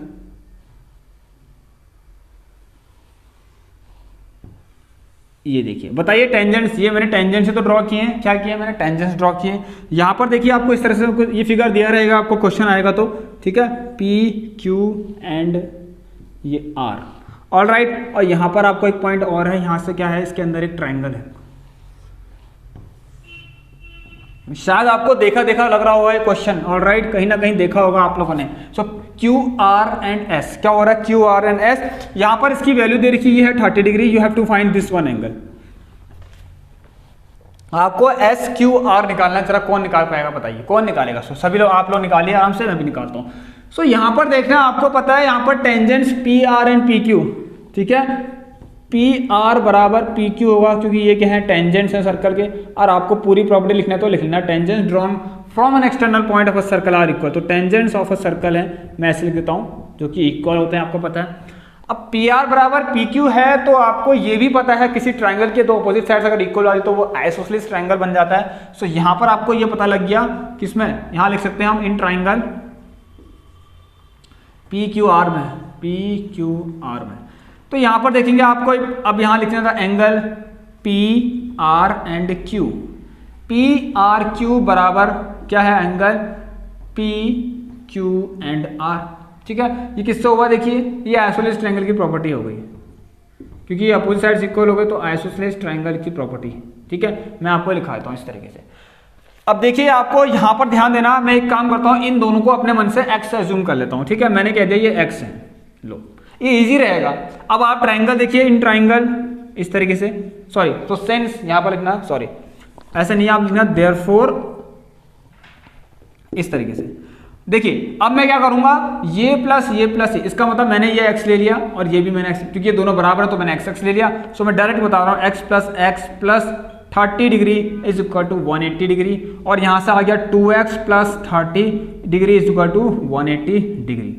ये देखिए, बताइए टेंजेंट्स, ये मैंने टेंजेंट से तो ड्रॉ किए हैं, क्या किया मैंने, टेंजेंट्स ड्रॉ किए। यहाँ पर देखिए आपको इस तरह से ये फिगर दिया रहेगा, आपको क्वेश्चन आएगा तो, ठीक है, P Q एंड ये R। All right. और यहाँ पर आपको एक पॉइंट और है, यहाँ से क्या है, इसके अंदर एक ट्राइंगल है। शायद आपको देखा देखा लग रहा होगा ये क्वेश्चन, ऑल राइट, कहीं ना कहीं देखा होगा आप लोगों ने। सो क्यू आर एंड एस, क्या हो रहा है, क्यू आर एंड एस, यहाँ पर इसकी वैल्यू दे रखी है 30 degree, you have to find this one angle. आपको एस क्यू आर निकालना, जरा कौन निकाल पाएगा बताइए, कौन निकालेगा? सो सभी लोग, आप लोग निकालिए आराम से, मैं भी निकालता हूँ। सो यहाँ पर देखना, आपको पता है यहाँ पर tangents P R and P Q, ठीक है, पी आर बराबर पी क्यू होगा, क्योंकि ये क्या है, टेंजेंट्स हैं सर्कल के। और आपको पूरी प्रॉपर्टी लिखना है तो लिखना, tangents drawn from an external point of a circle are equal, तो टेंजेंट्स ऑफ अ सर्कल है, मैं ऐसे लिख देता हूँ, जो कि इक्वल होते हैं, आपको पता है। अब पी आर बराबर पी क्यू है, तो आपको ये भी पता है किसी ट्राइंगल के दो अपोजिट साइड्स अगर इक्वल वाली तो वो आइसोसेलेस ट्राइंगल बन जाता है। सो यहाँ पर आपको ये पता लग गया, किसमें, यहाँ लिख सकते हैं हम, in triangle P Q are में, पी क्यू आर में। तो यहाँ पर देखेंगे आपको, अब यहाँ लिखना था angle P R and Q, P R Q बराबर क्या है, angle P Q and R, ठीक है। ये किससे होगा, देखिए ये आइसोसेलेस ट्रायंगल की प्रॉपर्टी हो गई, क्योंकि ये अपोजिट साइड्स इक्वल हो गए तो आइसोसेलेस ट्रायंगल की प्रॉपर्टी, ठीक है। मैं आपको लिखा देता हूँ इस तरीके से। अब देखिए आपको यहाँ पर ध्यान देना, मैं एक काम करता हूँ, इन दोनों को अपने मन से एक्स एज्यूम कर लेता हूँ, ठीक है। मैंने कह दिया ये एक्स है, लो ये इजी रहेगा। अब आप ट्राइंगल देखिए, इन ट्राइंगल इस तरीके से, सॉरी तो सेंस यहाँ पर लिखना, सॉरी ऐसे नहीं आप लिखना, देयरफॉर इस तरीके से। देखिए अब मैं क्या करूंगा, ये प्लस ये, इसका मतलब मैंने ये x ले लिया और ये भी मैंने x, क्योंकि ये दोनों बराबर है तो मैंने x ले लिया। सो मैं डायरेक्ट बता रहा हूँ x plus 30 degree is equal to 180 degree, और यहाँ से आ गया 2x plus 30 degree is equal to 180 degree.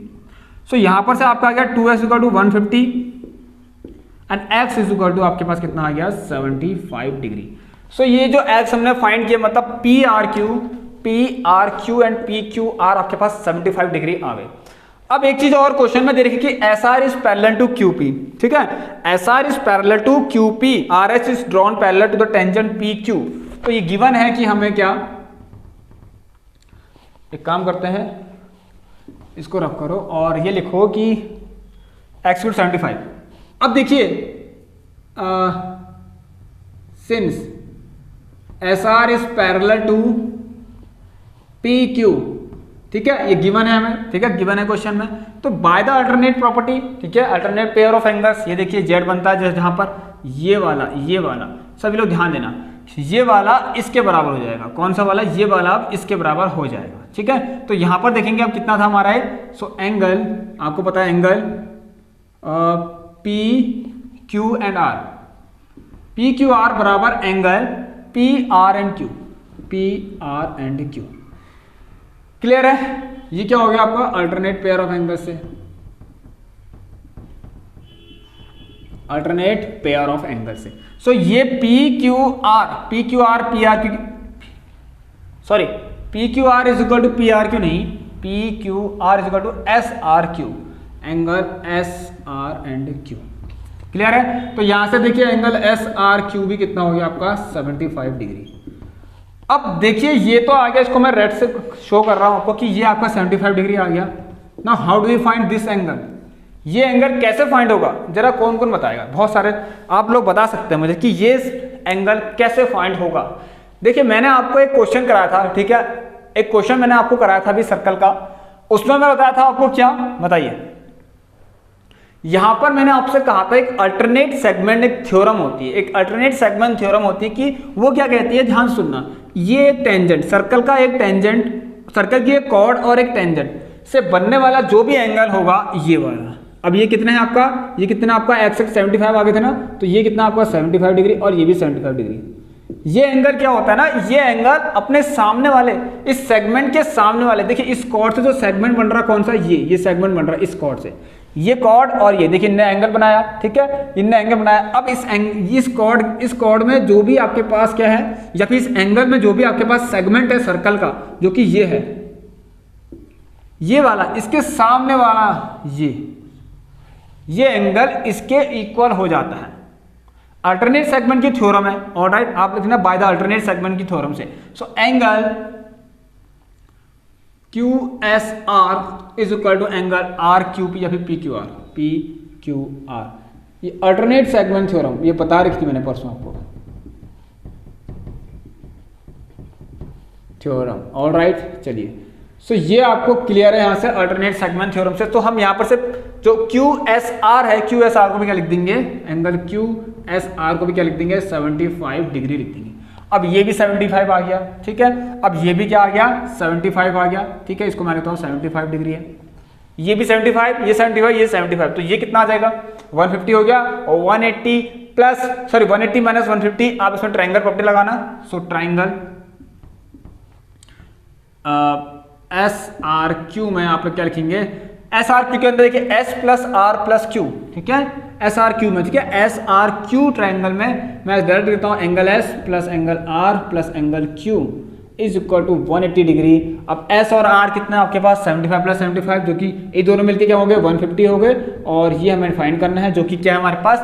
So यहाँ पर से आपका आ गया 2x equal to 150 and x is equal to आपके पास कितना आ गया 75 डिग्री। सो ये जो x हमने फाइंड किया, मतलब P R Q and P Q are आपके पास 75 डिग्री आ गए। अब एक चीज और क्वेश्चन में दे रखी कि S R is parallel to Q P, ठीक है, S R is parallel to Q P, R S is drawn parallel to the tangent P Q. तो ये गिवन है कि हमें क्या, एक काम करते हैं, इसको रख करो और ये लिखो कि एक्स इक्वल 75। अब देखिए since S R is parallel to P Q, ठीक है, ये गिवन है हमें, ठीक है, गिवन है क्वेश्चन में। तो बाय द अल्टरनेट प्रॉपर्टी, ठीक है, अल्टरनेट पेयर ऑफ एंगल्स, ये देखिए जेड बनता है जहां पर ये वाला, सभी लोग ध्यान देना, ये वाला इसके बराबर हो जाएगा, कौन सा वाला, ये वाला अब इसके बराबर हो जाएगा, ठीक है। तो यहां पर देखेंगे अब कितना था हमारा है। सो एंगल आपको पता है, angle P Q and R, P Q R बराबर angle P R and Q, P R and Q. Clear है, ये क्या हो गया आपका अल्टरनेट पेयर ऑफ एंगल से, अल्टरनेट पेयर ऑफ एंगल से। सो ये P Q R sorry P Q R is equal to P R Q, नहीं, P Q R is equal to S R Q, angle S R and Q. Clear है, तो यहां से देखिए angle S R Q भी कितना हो गया आपका 75 डिग्री। अब देखिए ये तो आ गया, इसको मैं रेड से शो कर रहा हूं आपको कि ये आपका 75 डिग्री आ गया। Now how do you find this angle, ये एंगल कैसे फाइंड होगा, जरा कौन कौन बताएगा, बहुत सारे आप लोग बता सकते हैं मुझे कि ये एंगल कैसे फाइंड होगा। देखिए मैंने आपको एक क्वेश्चन कराया था, ठीक है, एक क्वेश्चन मैंने आपको कराया था अभी सर्कल का, उसमें मैं बताया था आपको क्या, बताइए, यहां पर मैंने आपसे कहा था एक अल्टरनेट सेगमेंट एक थ्योरम होती है, एक अल्टरनेट सेगमेंट थ्योरम होती है कि वो क्या कहती है, ध्यान सुनना, ये एक टेंजेंट, सर्कल का एक टेंजेंट, सर्कल की एक कॉर्ड और एक टेंजेंट से बनने वाला जो भी एंगल होगा ये वाला। अब ये कितना है आपका, ये कितना आपका एक्स 75 आ गए थे ना, तो ये कितना आपका 75 डिग्री और ये भी 75 डिग्री। ये एंगल क्या होता है ना, ये एंगल अपने सामने वाले इस सेगमेंट के सामने वाले, देखिए इस कॉर्ड से जो सेगमेंट बन रहा कौन सा, ये सेगमेंट बन रहा है इस कॉर्ड से, ये कॉर्ड और ये देखिए इनने एंगल बनाया, ठीक है, इनने एंगल बनाया। अब इस कॉर्ड में जो भी आपके पास क्या है, या फिर इस एंगल में जो भी आपके पास सेगमेंट है सर्कल का, जो कि ये है, ये वाला, इसके सामने वाला ये एंगल इसके इक्वल हो जाता है। अल्टरनेट सेगमेंट की थ्योरम है, ऑलराइट, आप लिखना बाय द अल्टरनेट सेगमेंट की थ्योरम से। So angle Q S R is equal to angle R Q P या फिर पी क्यू आर, ये अल्टरनेट सेगमेंट थ्योरम ये बता रखी थी मैंने परसों आपको थ्योरम। ऑलराइट, चलिए सो ये आपको क्लियर है यहाँ से अल्टरनेट सेगमेंट थ्योरम से। तो हम यहाँ पर से जो QSR है, QSR को भी क्या लिख देंगे, एंगल QSR को भी क्या लिख देंगे, 75 डिग्री लिख देंगे। अब ये भी 75 आ गया, ठीक है। अब ये भी क्या आ गया, 75 आ गया, ठीक है। इसको मैं कहता हूँ 75 डिग्री है। ये भी 75, ये 75, ये 75, तो ये कितना आ जाएगा, 150 हो गया। और 180 प्लस, सॉरी 180 माइनस 150, आप इसमें ट्राइंगल प्रॉपर्टी लगाना। सो ट्राइंगल SRQ में आप लोग क्या लिखेंगे, SRQ के अंदर देखिए S plus R plus Q, ठीक है। SRQ में, ठीक है, SRQ ट्राइंगल में मैं डायरेक्ट लिखता हूँ angle S plus angle R plus angle Q is equal to 180 degree. अब S और R कितना है आपके पास, 75 प्लस 75, जो कि ये दोनों मिलके क्या हो गए, 150 हो गए। और ये हमें फाइंड करना है, जो कि क्या है हमारे पास,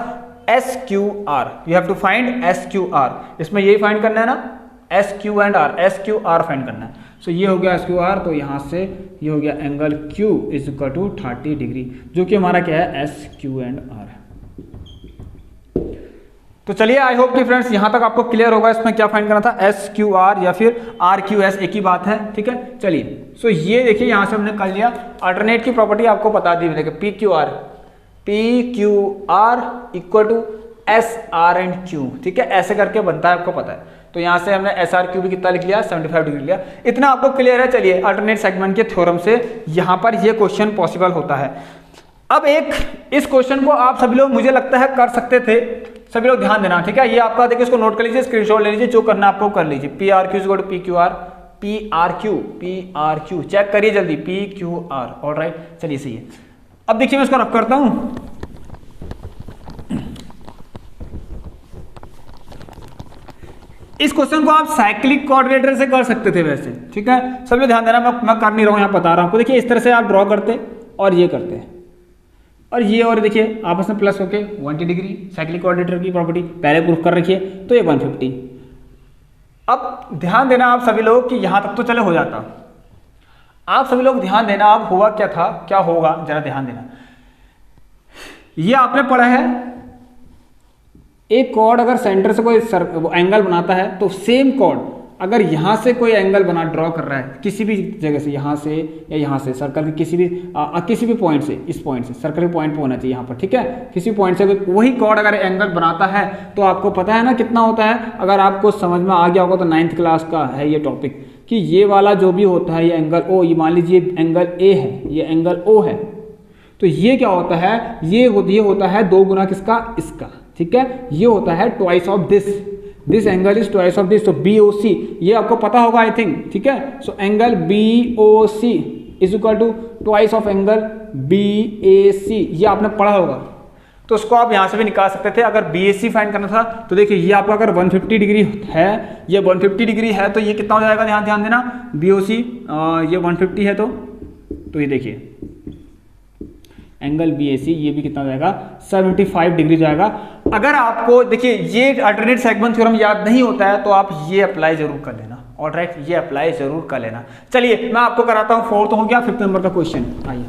SQR। You have to find SQR, इसमें यही फाइंड करना है ना, SQ and R, SQR find करना है। सो ये हो गया SQR, तो यहाँ से ये हो गया angle Q is equal to 30 degree, जो कि हमारा क्या है, SQ एंड R है। तो चलिए आई होप कि फ्रेंड्स यहाँ तक आपको क्लियर होगा इसमें क्या फाइंड करना था, SQR या फिर RQS, एक ही बात है, ठीक है। चलिए सो ये देखिए यहाँ से हमने कर लिया। अल्टरनेट की प्रॉपर्टी आपको बता दी मैंने, PQR equal to SR and Q, ठीक है, ऐसे करके बनता है, आपको पता है। तो यहाँ से हमने SRQ भी कितना लिख लिया, 75 डिग्री लिया। इतना आपको क्लियर है। चलिए अल्टरनेट सेगमेंट के थ्योरम से यहाँ पर ये क्वेश्चन पॉसिबल होता है। अब एक इस क्वेश्चन को आप सभी लोग मुझे लगता है कर सकते थे, सभी लोग ध्यान देना, ठीक है। ये आपका देखिए, इसको नोट कर लीजिए, स्क्रीनशॉट ले लीजिए, जो करना आपको कर लीजिए। PRQ is equal to PQR, PRQ check करिए जल्दी, PQR। ऑलराइट, चलिए सही है। अब देखिए मैं इसको रफ करता हूँ। इस क्वेश्चन को आप साइक्लिक कोऑर्डिनेटर से कर सकते थे वैसे, ठीक है। सब लोग ध्यान देना, मैं कर नहीं रहा हूँ, यहाँ बता रहा हूँ आपको। देखिए इस तरह से आप ड्रॉ करते और ये करते और ये, और देखिए आपस में प्लस होके 180 डिग्री, साइक्लिक कोऑर्डिनेटर की प्रॉपर्टी पहले प्रूफ कर रखिए, तो ये 150। अब ध्यान देना आप सभी लोग कि यहाँ तक तो चले हो जाता, आप सभी लोग ध्यान देना। अब हुआ क्या था, क्या होगा, जरा ध्यान देना। ये आपने पढ़ा है, एक कॉर्ड अगर सेंटर से कोई एंगल बनाता है, तो सेम कॉर्ड अगर यहाँ से कोई एंगल बना ड्रॉ कर रहा है किसी भी जगह से, यहाँ से या यहाँ से, सर्कल के किसी भी पॉइंट से, इस पॉइंट से, सर्कल के पॉइंट पे होना चाहिए यहाँ पर, ठीक है। किसी पॉइंट से वही कॉर्ड अगर एंगल बनाता है, तो आपको पता है ना कितना होता है। अगर आपको समझ में आ गया होगा तो 9th क्लास का है ये टॉपिक, कि ये वाला जो भी होता है, ये एंगल O, ये मान लीजिए एंगल A है, ये एंगल O है, तो ये क्या होता है, ये होता है 2 गुना किसका, इसका, ठीक है। ये होता है twice of this angle is twice of this. तो BOC ये आपको पता होगा आई थिंक, ठीक है। So angle BOC is equal to twice of angle BAC, ये आपने पढ़ा होगा। तो उसको आप यहाँ से भी निकाल सकते थे। अगर BAC फाइंड करना था, तो देखिए ये आपका अगर 150 डिग्री है, ये 150 डिग्री है, तो ये कितना हो जाएगा, ध्यान देना, BOC ये 150 है, तो ये देखिए एंगल BAC ये भी कितना हो जाएगा, 75 डिग्री जाएगा। अगर आपको देखिए ये अल्टरनेट सेगमेंट थ्योरम याद नहीं होता है, तो आप ये अप्लाई जरूर कर लेना। ऑलराइट, ये अप्लाई जरूर कर लेना। चलिए मैं आपको कराता हूँ, 4th हो गया, 5th नंबर का क्वेश्चन। आइए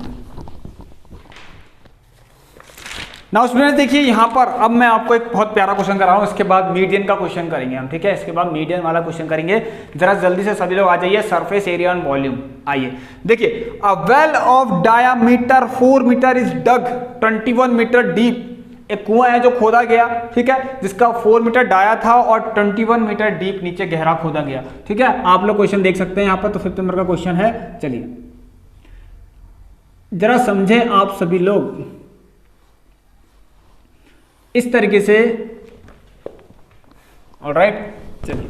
नाउ स्टूडेंट्स, देखिए यहाँ पर अब मैं आपको एक बहुत प्यारा क्वेश्चन कर रहा हूँ, इसके बाद मीडियन का क्वेश्चन करेंगे हम, ठीक है। इसके बाद मीडियन वाला क्वेश्चन करेंगे। जरा जल्दी से सभी लोग आ जाइए, सरफेस एरिया एंड वॉल्यूम। आइए देखिए, a well of diameter 4 metre is dug 21 metre deep. एक कुआं है जो खोदा गया, ठीक है, जिसका 4 मीटर डाया था और 21 मीटर डीप नीचे गहरा खोदा गया, ठीक है। आप लोग क्वेश्चन देख सकते हैं यहाँ पर। तो 5th नंबर का क्वेश्चन है। चलिए जरा समझे आप सभी लोग इस तरीके से। ऑलराइट, चलिए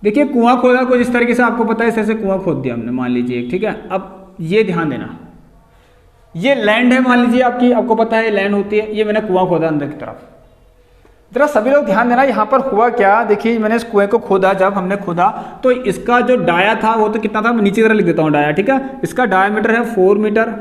देखिए, कुआं खोदा कुछ इस तरीके से, आपको पता है, इस तरह से कुआं खोद दिया हमने, मान लीजिए, ठीक है। अब ये ध्यान देना, ये लैंड है, मान लीजिए आपकी, आपको पता है लैंड होती है, ये मैंने कुआं खोदा अंदर की तरफ। जरा सभी लोग ध्यान देना, यहाँ पर हुआ क्या, देखिए मैंने इस कुएं को खोदा, जब हमने खोदा तो इसका जो डाया था वो तो कितना था, मैं नीचे की तरह लिख देता हूँ डाया, ठीक है। इसका डायमीटर है 4 मीटर,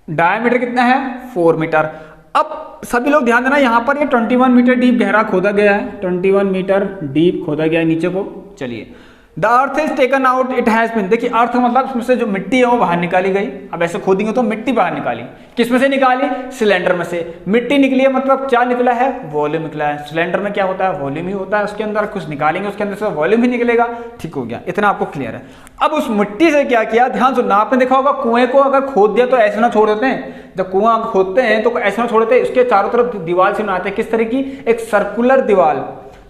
डायमीटर कितना है, 4 मीटर। अब सभी लोग ध्यान देना, यहाँ पर ये 21 मीटर डीप गहरा खोदा गया है, 21 मीटर डीप खोदा गया है नीचे को। चलिए the earth is taken out it has been, देखिए अर्थ मतलब उसमें से जो मिट्टी है वो बाहर निकाली गई। अब ऐसे खोदेंगे तो मिट्टी बाहर निकाली, किसमें से निकाली? सिलेंडर में से। मिट्टी निकली है मतलब क्या निकला है? वॉल्यूम निकला है। सिलेंडर में क्या होता है? वॉल्यूम ही होता है, उसके अंदर कुछ निकालेंगे उसके अंदर से वॉल्यूम ही निकलेगा। ठीक हो गया, इतना आपको क्लियर है। अब उस मिट्टी से क्या किया, ध्यान सुनना, आपने देखा होगा कुएं को अगर खोद दिया तो ऐसे ना छोड़ देते हैं, जब कुआं खोदते हैं तो ऐसे ना छोड़ देते हैं, उसके चारों तरफ दीवार से बनाते हैं। किस तरह की? एक सर्कुलर दीवार,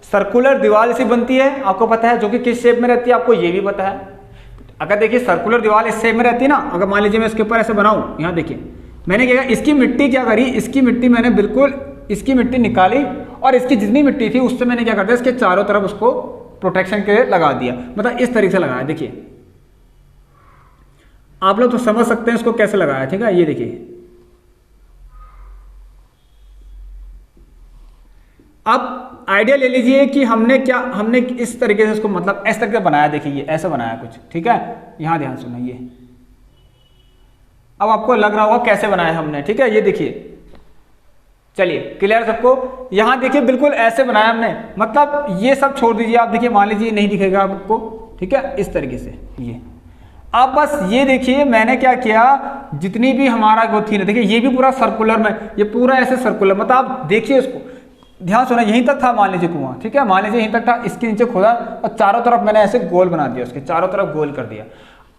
सर्कुलर दीवार ऐसी बनती है, आपको पता है, जो कि किस शेप में रहती है, आपको ये भी पता है। अगर देखिए सर्कुलर दीवार इस शेप में रहती है ना, अगर मान लीजिए मैं इसके ऊपर ऐसे बनाऊं, यहाँ देखिए मैंने क्या, इसकी मिट्टी क्या करी, इसकी मिट्टी मैंने बिल्कुल इसकी मिट्टी निकाली और इसकी जितनी मिट्टी थी उससे मैंने क्या कर दिया, इसके चारों तरफ उसको प्रोटेक्शन के लिए लगा दिया, मतलब इस तरीके से लगाया। देखिए आप लोग तो समझ सकते हैं इसको कैसे लगाया, ठीक है। ये देखिए अब आइडिया ले लीजिए कि हमने इस तरीके से इसको मतलब इस तरीके बनाया। देखिए ये ऐसा बनाया कुछ, ठीक है। यहां ध्यान सुनो, ये अब आपको लग रहा होगा कैसे बनाया हमने, ठीक है। ये देखिए, चलिए क्लियर सबको। यहां देखिए बिल्कुल ऐसे बनाया हमने, मतलब ये सब छोड़ दीजिए आप। देखिए मान लीजिए नहीं दिखेगा आपको, ठीक है, इस तरीके से ये। अब बस ये देखिए मैंने क्या किया, जितनी भी हमारा वो थी ना, देखिए ये भी पूरा सर्कुलर में, ये पूरा ऐसे सर्कुलर, मतलब आप देखिए इसको ध्यान सुना, यहीं तक था मान लीजिए कुआं, ठीक है, मान लीजिए यहीं तक था, इसके नीचे खोदा और चारों तरफ मैंने ऐसे गोल बना दिया, उसके चारों तरफ गोल कर दिया।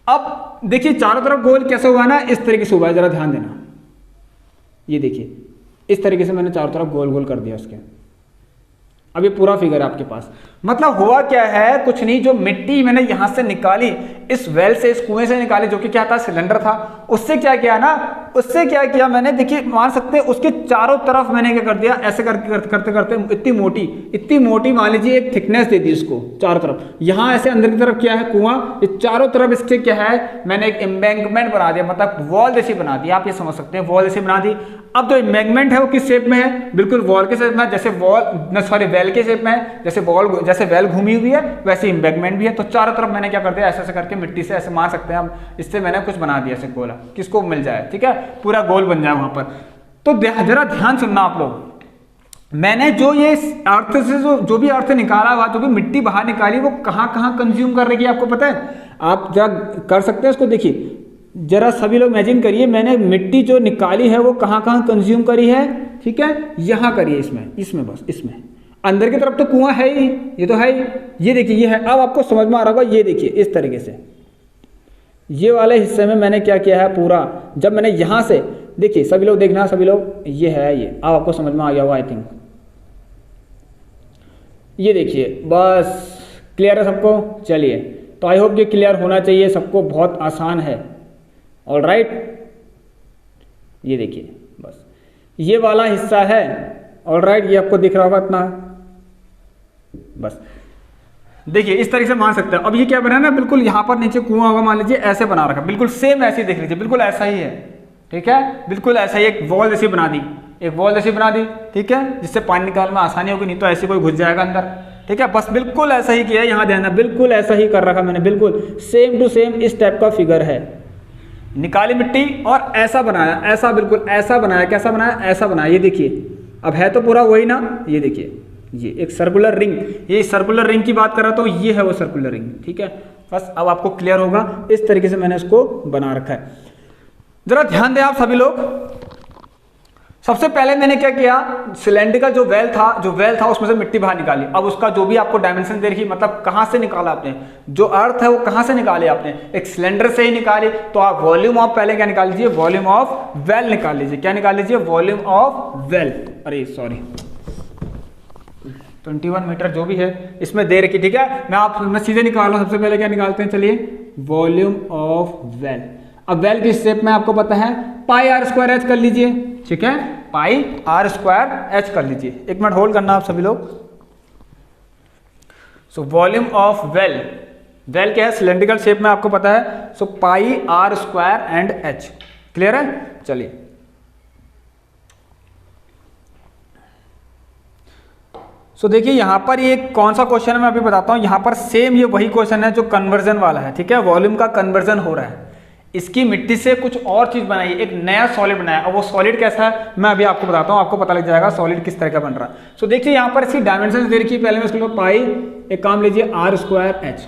अब देखिए चारों तरफ गोल कैसे हुआ ना, इस तरीके से हुआ है, जरा ध्यान देना। ये देखिए इस तरीके से मैंने चारों तरफ गोल गोल कर दिया उसके। अब ये पूरा फिगर है आपके पास। मतलब हुआ क्या है, कुछ नहीं, जो मिट्टी मैंने यहां से निकाली, इस वेल से, इस कुएं से निकाली, जो कि क्या था, सिलेंडर था, उससे क्या किया ना, उससे क्या किया मैंने, देखिए मान सकते हैं उसके चारों तरफ मैंने क्या कर दिया, ऐसे करते करते इतनी मोटी मान लीजिए एक थिकनेस दे दी उसको चारों तरफ। यहाँ ऐसे अंदर की तरफ क्या है कुआं, ये चारों तरफ इसके क्या है, मैंने एक एम्बैंकमेंट बना दिया, मतलब वॉल जैसी बना दी, आप ये समझ सकते हैं, वॉल जैसी बना दी। अब जो एम्बैंकमेंट है वो किस शेप में है, बिल्कुल वॉल के शेप में, जैसे वेल के शेप में है, जैसे वेल घूमी हुई है वैसे एम्बैंकमेंट भी है। तो चारों तरफ मैंने क्या कर दिया, ऐसे ऐसे करके मिट्टी से ऐसे मान सकते हैं हम, इससे मैंने कुछ बना दिया ऐसे गोला, किसको मिल जाए, ठीक है, पूरा गोल बन जाए वहां पर। तो जरा ध्यान सुनना आप लोग, मैंने जो ये अर्थ से जो भी अर्थ निकाला हुआ, जो भी मिट्टी बाहर निकाली, वो कहां कहां कंज्यूम कर रही है आपको पता है? आप जरा कर सकते हैं इसको, देखिए जरा सभी लोग इमेजिन करिए, मैंने मिट्टी जो निकाली है वो कहां कहां कंज्यूम करी है, ठीक है, यहां करिए, इसमें बस, इसमें अंदर की तरफ तो कुआं है ही, ये तो है ही, ये देखिए ये है। अब आपको समझ में आ रहा होगा, ये देखिए इस तरीके से ये वाले हिस्से में मैंने क्या किया है पूरा, जब मैंने यहां से, देखिए सभी लोग देखना, सभी लोग, ये है, ये अब आपको समझ में आ गया होगा आई थिंक। ये देखिए बस क्लियर है सबको, चलिए, तो आई होप ये क्लियर होना चाहिए सबको, बहुत आसान है। ऑलराइट, ये देखिए बस ये वाला हिस्सा है, ऑलराइट, ये आपको दिख रहा होगा इतना, बस देखिए इस तरीके से मान सकते हैं। अब ये क्या बना ना, बिल्कुल यहाँ पर नीचे कुआं होगा मान लीजिए, ऐसे बना रखा, बिल्कुल सेम ऐसे ही देख लीजिए, बिल्कुल ऐसा ही है, ठीक है, बिल्कुल ऐसा ही एक वॉल जैसी बना दी, ठीक है, जिससे पानी निकालने में आसानी होगी, नहीं तो ऐसे कोई घुस जाएगा अंदर, ठीक है, बस बिल्कुल ऐसा ही किया है, यहाँ ध्यान, बिल्कुल ऐसा ही कर रखा मैंने, बिल्कुल सेम टू सेम इस टाइप का फिगर है। निकाली मिट्टी और ऐसा बनाया, ऐसा बिल्कुल ऐसा बनाया, कैसा बनाया, ऐसा बनाया, ये देखिए, अब है तो पूरा वही ना, ये देखिए ये एक सर्कुलर रिंग, ये सर्कुलर रिंग की बात कर रहा था, तो ये है वो सर्कुलर रिंग, ठीक है। बस अब आपको क्लियर होगा, इस तरीके से मैंने इसको बना रखा है। जरा ध्यान दें आप सभी लोग, सबसे पहले मैंने क्या किया, सिलेंडर जो वेल था उसमें से मिट्टी बाहर निकाली। अब उसका जो भी आपको डायमेंशन दे रही, मतलब कहां से निकाला आपने, जो अर्थ है वो कहां से निकाले आपने, एक सिलेंडर से ही निकाली। तो आप वॉल्यूम ऑफ पहले क्या निकाल लीजिए, वॉल्यूम ऑफ वेल निकाल लीजिए, क्या निकाल लीजिए, वॉल्यूम ऑफ वेल, अरे सॉरी 21 मीटर जो भी है इसमें दे रखी, ठीक है, मैं सीधे निकाल रहा हूं। सबसे पहले क्या निकालते हैं, चलिए, वॉल्यूम ऑफ वेल। अब वेल की शेप में आपको पता है पाई आर स्क्वायर एच कर लीजिए, ठीक है, पाई आर स्क्वायर एच कर लीजिए। एक मिनट होल्ड करना आप सभी लोग। सो वॉल्यूम ऑफ वेल क्या है, सिलेंड्रिकल शेप में आपको पता है, so pi R square and H, clear है। चलिए सो देखिए यहाँ पर ये कौन सा क्वेश्चन है मैं अभी बताता हूँ। यहाँ पर सेम ये वही क्वेश्चन है जो कन्वर्जन वाला है, ठीक है, वॉल्यूम का कन्वर्जन हो रहा है। इसकी मिट्टी से कुछ और चीज बनाई, एक नया सॉलिड बनाया, और वो सॉलिड कैसा है मैं अभी आपको बताता हूँ, आपको पता लग जाएगा सॉलिड किस तरह का बन रहा है। सो देखिए यहाँ पर इसकी डायमेंशन दे रखी है, पहले मैं इसको पाई, एक काम लीजिए आर स्क्वायर एच,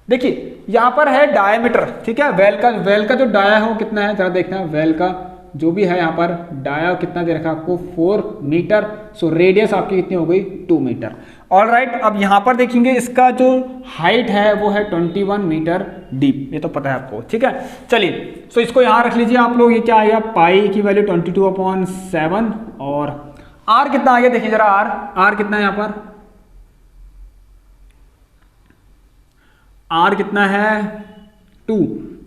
देखिए यहाँ पर है डायमीटर, ठीक है, वेल का जो डाया है वो कितना है जरा देखना है। वेल का जो भी है यहाँ पर डाया कितना दे रखा है आपको 4 मीटर। सो रेडियस आपकी कितनी हो गई 2 मीटर। ऑल राइट, अब यहाँ पर देखेंगे इसका जो हाइट है वो है 21 मीटर डीप, ये तो पता है आपको, ठीक है। चलिए सो इसको यहाँ रख लीजिए आप लोग। ये क्या आएगा, पाई की वैल्यू 22/7 और आर कितना आ गया देखिए जरा। आर कितना है यहाँ पर, आर कितना है 2।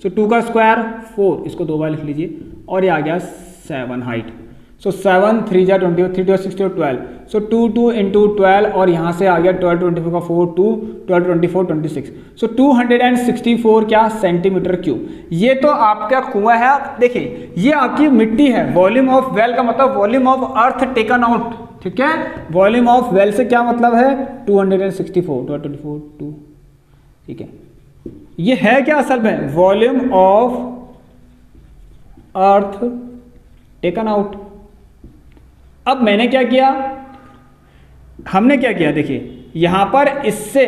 सो 2 का स्क्वायर 4, इसको 2 बार लिख लीजिए और ये आ गया 7 हाइट। सो 7 3 जा 20, 3 2 6 12। सो 2 2 इंटू 12 और यहाँ से आ गया 12 24 का 4 2 12 24 26। सो 264 क्या सेंटीमीटर क्यूब। ये तो आपका कुआं है। देखिए ये आपकी मिट्टी है। वॉल्यूम ऑफ वेल का मतलब volume of earth taken out, ठीक है। वॉल्यूम ऑफ वेल से क्या मतलब है 264 24 2, ठीक है। ये है क्या असल में volume of earth taken out. अब मैंने क्या किया, हमने क्या किया देखिए यहां पर इससे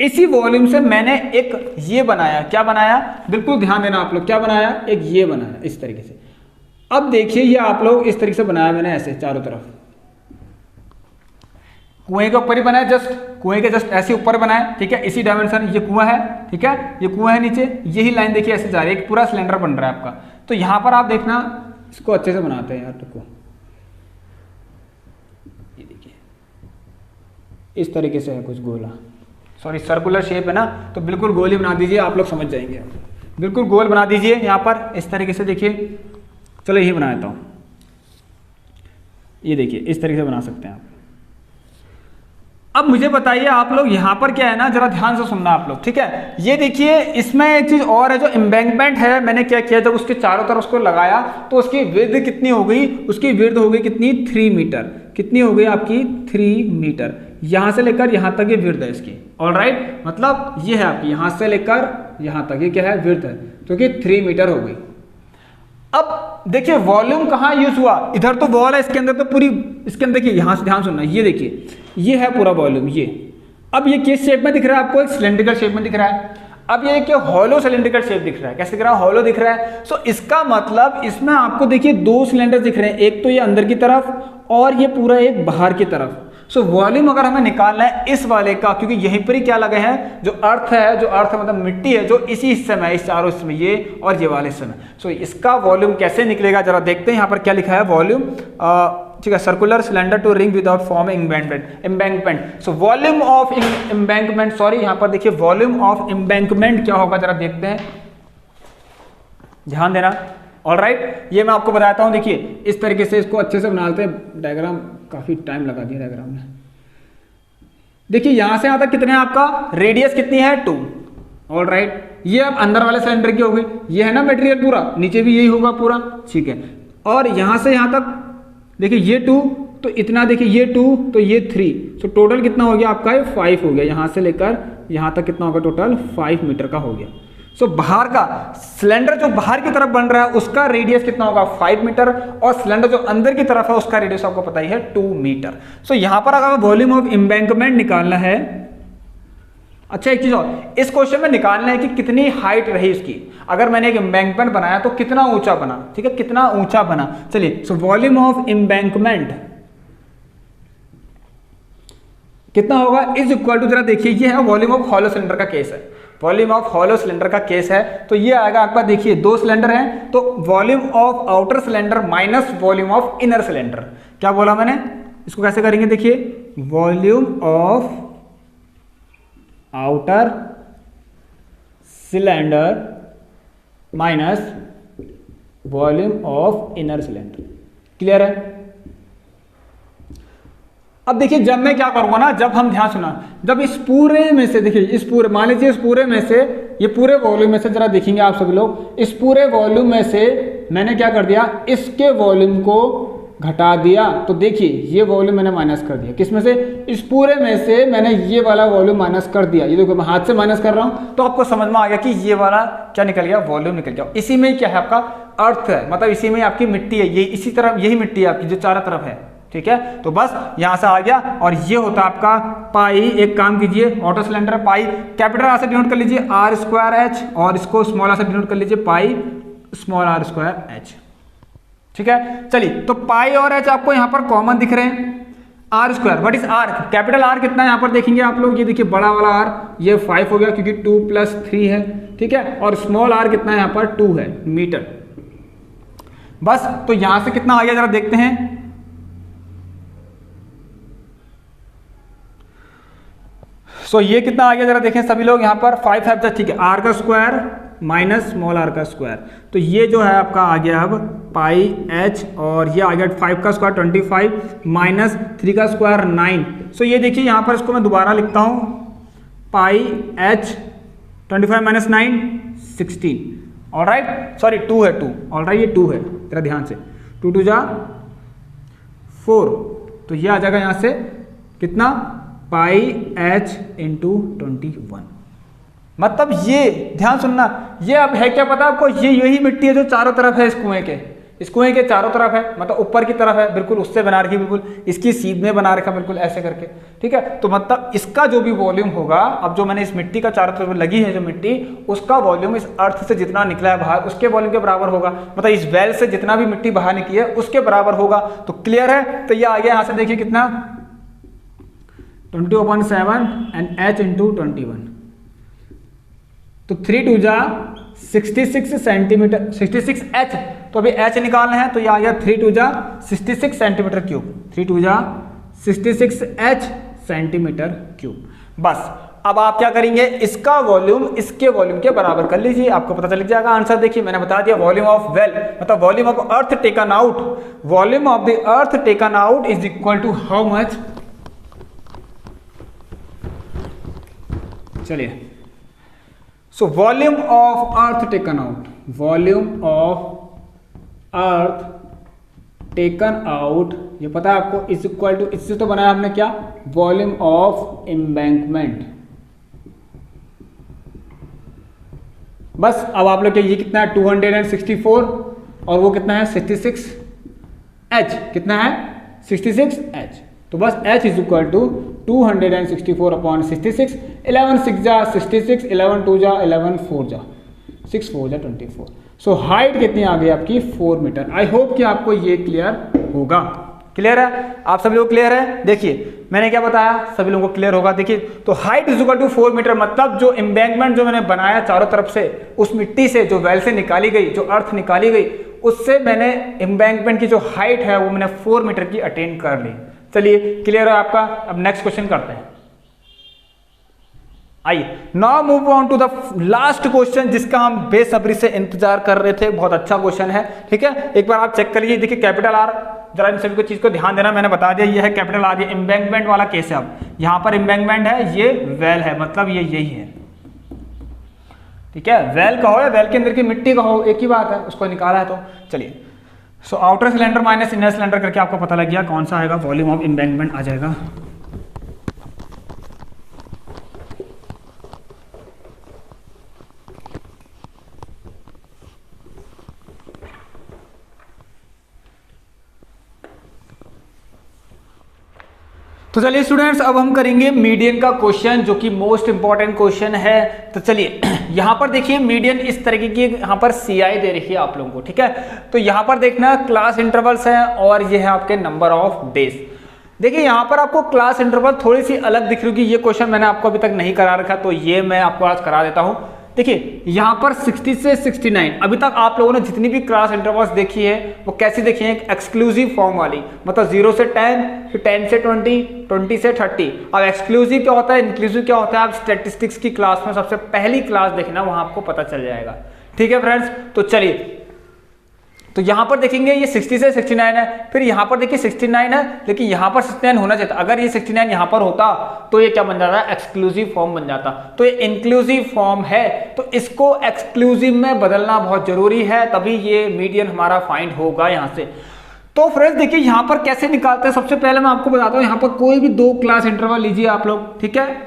इसी वॉल्यूम से मैंने एक ये बनाया। क्या बनाया, बिल्कुल ध्यान देना आप लोग, क्या बनाया, एक ये बनाया इस तरीके से। अब देखिए ये आप लोग इस तरीके से बनाया मैंने ऐसे चारों तरफ, कुएं के ऊपर ही बनाया, जस्ट कुएं के जस्ट ऐसे ऊपर बनाया, ठीक है। इसी डायमेंशन, ये कुआं है, ठीक है, ये कुआं है नीचे, यही लाइन देखिए ऐसे जा रही है, एक पूरा सिलेंडर बन रहा है आपका। तो यहां पर आप देखना, इसको अच्छे से बनाते हैं यार को, ये देखिए इस तरीके से है कुछ गोला, सॉरी सर्कुलर शेप है ना, तो बिल्कुल गोल ही बना दीजिए, आप लोग समझ जाएंगे। बिल्कुल गोल बना दीजिए यहाँ पर इस तरीके से, देखिए चलो यही बना देता हूँ। ये देखिए इस तरीके से बना सकते हैं आप। अब मुझे बताइए आप लोग यहाँ पर क्या है ना, जरा ध्यान से सुनना आप लोग, ठीक है। ये देखिए इसमें एक चीज और है, जो एम्बैंकमेंट है, मैंने क्या किया जब उसके चारों तरफ उसको लगाया तो उसकी विड्थ कितनी हो गई, उसकी विड्थ हो गई कितनी 3 मीटर। कितनी हो गई आपकी 3 मीटर। यहां से लेकर यहां तक ये विड्थ है इसकी। ऑल राइट, मतलब ये है आपकी यहां से लेकर यहां तक ये क्या है विड्थ है, तो कि 3 मीटर हो गई। अब देखिए वॉल्यूम कहाँ यूज हुआ, इधर तो वॉल है, इसके अंदर तो पूरी, इसके अंदर देखिए यहां से ध्यान सुनना, ये देखिए ये है पूरा वॉल्यूम ये। अब ये किस शेप में दिख रहा है आपको, एक सिलेंड्रिकल शेप में दिख रहा है। अब ये क्या हॉलो सिलेंड्रिकल शेप दिख रहा है, कैसे दिख रहा है, हॉलो दिख रहा है। सो इसका मतलब इसमें आपको देखिए 2 सिलेंडर दिख रहे हैं, एक तो ये अंदर की तरफ और ये पूरा एक बाहर की तरफ। सो वॉल्यूम अगर हमें निकालना है इस वाले का, क्योंकि यहीं पर ही क्या लगे हैं, जो अर्थ है, जो अर्थ मतलब मिट्टी है, जो इसी हिस्से में, इस चारों हिस्से में, ये और ये वाले हिस्से में। सो इसका वॉल्यूम कैसे निकलेगा जरा देखते हैं। यहाँ पर क्या लिखा है वॉल्यूम, ठीक है, circular cylinder to ring without form embankment. So volume of embankment, sorry यहाँ पर देखिए वॉल्यूम ऑफ एम्बैंकमेंट क्या होगा जरा देखते हैं, ध्यान देना। ऑल राइट, ये मैं आपको बताता हूँ। देखिए इस तरीके से इसको अच्छे से बनाते हैं, डायग्राम काफी टाइम लगा दिया डायग्राम में। देखिए यहां से यहां तक कितने आपका रेडियस कितनी है 2। ऑल राइट, ये अब अंदर वाले सिलेंडर की होगी, ये है ना मटेरियल पूरा, नीचे भी यही होगा पूरा, ठीक है। और यहां से यहां तक देखिए ये 2, तो इतना देखिए ये 2, तो ये 3, तो टोटल कितना हो गया आपका, ये 5 हो गया। यहां से लेकर यहां तक कितना होगा, टोटल 5 मीटर का हो गया। सो बाहर का सिलेंडर जो बाहर की तरफ बन रहा है उसका रेडियस कितना होगा 5 मीटर, और सिलेंडर जो अंदर की तरफ है उसका रेडियस आपको पता ही है 2 मीटर। सो यहां पर अगर वॉल्यूम ऑफ एम्बैंकमेंट निकालना है, अच्छा एक चीज और, इस क्वेश्चन में निकालना है कि कितनी हाइट रही उसकी। अगर मैंने एक एम्बैंकमेंट बनाया तो कितना ऊंचा बना, ठीक है, कितना ऊंचा बना। चलिए सो वॉल्यूम ऑफ एम्बैंकमेंट कितना होगा इज इक्वल टू, जरा देखिए ये है वॉल्यूम ऑफ हॉलो सिलेंडर का केस है, वॉल्यूम ऑफ हॉलो सिलेंडर का केस है। तो ये आएगा आपका, देखिए 2 सिलेंडर हैं, तो volume of outer cylinder minus volume of inner cylinder. क्या बोला मैंने, इसको कैसे करेंगे, देखिए volume of outer cylinder minus volume of inner cylinder. Clear है। अब देखिए जब मैं क्या करूंगा ना, जब हम ध्यान सुना, जब इस पूरे में से देखिए, इस पूरे, मान लीजिए इस पूरे में से, ये पूरे वॉल्यूम में से जरा देखेंगे आप सभी लोग, इस पूरे वॉल्यूम में से मैंने क्या कर दिया, इसके वॉल्यूम को घटा दिया। तो देखिए ये वॉल्यूम मैंने माइनस कर दिया, किसमें से, इस पूरे में से मैंने ये वाला वॉल्यूम माइनस कर दिया। ये देखो मैं हाथ से माइनस कर रहा हूं, तो आपको समझ में आ गया कि ये वाला क्या निकल गया, वॉल्यूम निकल गया। इसी में क्या है आपका अर्थ है, मतलब इसी में आपकी मिट्टी है, ये इसी तरफ यही मिट्टी है आपकी जो चारों तरफ है। ठीक है। तो बस यहां से आ गया और ये होता है आपका पाई। एक काम कीजिए, auto cylinder pi capital R से डिनोट कर लीजिए आर स्क्वायर एच, और इसको स्मॉल आर से डिनोट कर लीजिए pi small R square H, ठीक है। चलिए, तो पाई और एच आपको यहां पर कॉमन दिख रहे हैं। R square, what is R? Capital R कितना है यहाँ पर देखेंगे आप लोग, ये देखिए बड़ा वाला आर, ये 5 हो गया क्योंकि 2 + 3 है, ठीक है। और स्मॉल आर कितना है यहाँ पर 2 है मीटर। बस, तो यहां से कितना आ गया जरा देखते हैं। ये कितना आ गया जरा देखें सभी लोग यहाँ पर 5 है, ठीक है। आर का स्क्वायर माइनस स्मॉल आर का स्क्वायर, तो ये जो है आपका आ गया अब पाई एच, और ये आ गया 5 का स्क्वायर 25 माइनस 3 का स्क्वायर 9। ये देखिए यहाँ पर इसको मैं दोबारा लिखता हूँ, पाई एच 25 माइनस 9 16, ऑलराइट। सॉरी 2 है 2, ऑलराइट ये 2 है, तेरा ध्यान से 2 2 जा 4, तो ये आ जाएगा यहाँ से कितना पाई एच इंटू 21। मतलब ये ध्यान सुनना, ये अब है क्या पता आपको, ये यही मिट्टी है जो चारों तरफ है इस कुएं के चारों तरफ है, मतलब ऊपर की तरफ है बिल्कुल, उससे बना रखी बिल्कुल, इसकी सीध में बना रखा बिल्कुल ऐसे करके, ठीक है। तो मतलब इसका जो भी वॉल्यूम होगा, अब जो मैंने इस मिट्टी का चारों तरफ लगी है जो मिट्टी, उसका वॉल्यूम इस अर्थ से जितना निकला है बाहर उसके वॉल्यूम के बराबर होगा, मतलब इस वेल से जितना भी मिट्टी बाहर निकली है उसके बराबर होगा। तो क्लियर है, तो ये आ गया यहाँ से देखिए कितना 20/7 एंड एच इंटू 21, तो 3 2 जा 66 सेंटीमीटर, 66 एच, तो अभी एच निकालना है, तो ये आ गया 3 2 जा 66 सेंटीमीटर क्यूब, 3 2 जा 66 एच सेंटीमीटर क्यूब। बस, अब आप क्या करेंगे, इसका वॉल्यूम इसके वॉल्यूम के बराबर कर लीजिए, आपको पता चल जाएगा आंसर। देखिए मैंने बता दिया, वॉल्यूम ऑफ वेल मतलब volume of earth taken out, volume of the earth taken out is equal to how much. चलिए, so volume of earth taken out, volume of earth taken out, ये पता है आपको, इज इक्वल टू, इससे तो बनाया हमने क्या, वॉल्यूम ऑफ एम्बैंकमेंट। बस, अब आप लोग के ये कितना है 264 और वो कितना है 66 एच, कितना है 66 एच, तो बस h इज इक्वल टू 264/66, 11 6 जा 66, 11 2 जा 11 4 जा 6 4 जा 24। सो हाइट कितनी आ गई आपकी 4 मीटर। आई होप कि आपको ये क्लियर होगा। क्लियर है, आप सभी लोग क्लियर है? देखिए मैंने क्या बताया, सभी लोगों को क्लियर होगा। देखिए, तो height is equal to 4 metre, मतलब जो एम्बैंकमेंट जो मैंने बनाया चारों तरफ से, उस मिट्टी से जो वेल से निकाली गई, जो अर्थ निकाली गई, उससे मैंने एम्बैंकमेंट की जो हाइट है वो मैंने 4 मीटर की अटेन कर ली। चलिए, क्लियर है आपका। अब नेक्स्ट क्वेश्चन करते हैं। आइए, now move on to the last question, जिसका हम बेसब्री से इंतजार कर रहे थे। बहुत अच्छा क्वेश्चन है, ठीक है। एक बार आप चेक करिए। देखिए कैपिटल आर, जरा इन सभी को चीज को ध्यान देना, मैंने बता दिया ये है कैपिटल आर, ये एम्बैंकमेंट वाला केस है। अब यहां पर एम्बैंकमेंट है, ये वेल है, मतलब ये यही है, ठीक है। वेल कहो या वेल के अंदर की मिट्टी कहो, एक ही बात है, उसको निकाला है। तो चलिए, so outer cylinder minus inner cylinder करके आपको पता लग गया कौन सा आएगा, वॉल्यूम ऑफ एम्बैंकमेंट आ जाएगा। तो चलिए स्टूडेंट्स, अब हम करेंगे मीडियन का क्वेश्चन, जो कि मोस्ट इंपॉर्टेंट क्वेश्चन है। तो चलिए यहां पर देखिए मीडियन इस तरीके की यहां पर CI दे रखी है आप लोगों को, ठीक है। तो यहां पर देखना क्लास इंटरवल्स है और ये है आपके नंबर ऑफ डेज। देखिए यहां पर आपको क्लास इंटरवल थोड़ी सी अलग दिख रही होगी, ये क्वेश्चन मैंने आपको अभी तक नहीं करा रखा, तो ये मैं आपको आज करा देता हूं। देखिए यहां पर 60 से 69, अभी तक आप लोगों ने जितनी भी क्लास इंटरवल्स देखी है वो कैसी देखी है, एक्सक्लूसिव फॉर्म वाली, मतलब 0 से 10, फिर 10 से 20, 20 से 30। अब एक्सक्लूसिव क्या होता है, इंक्लूसिव क्या होता है, आप स्टैटिस्टिक्स की क्लास में सबसे पहली क्लास देखना, वहां आपको पता चल जाएगा, ठीक है फ्रेंड्स। तो चलिए, तो यहां पर देखेंगे ये 60 से 69 है, फिर यहां पर देखिए 69 है, लेकिन यहां पर 69 होना चाहिए था। अगर ये 69 यहां पर होता तो ये क्या बन जाता है, एक्सक्लूसिव फॉर्म बन जाता। तो ये इंक्लूसिव फॉर्म है, तो इसको एक्सक्लूसिव में बदलना बहुत जरूरी है, तभी ये मीडियन हमारा फाइंड होगा यहां से। तो फ्रेंड्स देखिए यहां पर कैसे निकालते हैं, सबसे पहले मैं आपको बताता हूं, यहां पर कोई भी 2 क्लास इंटरवल लीजिए आप लोग, ठीक है,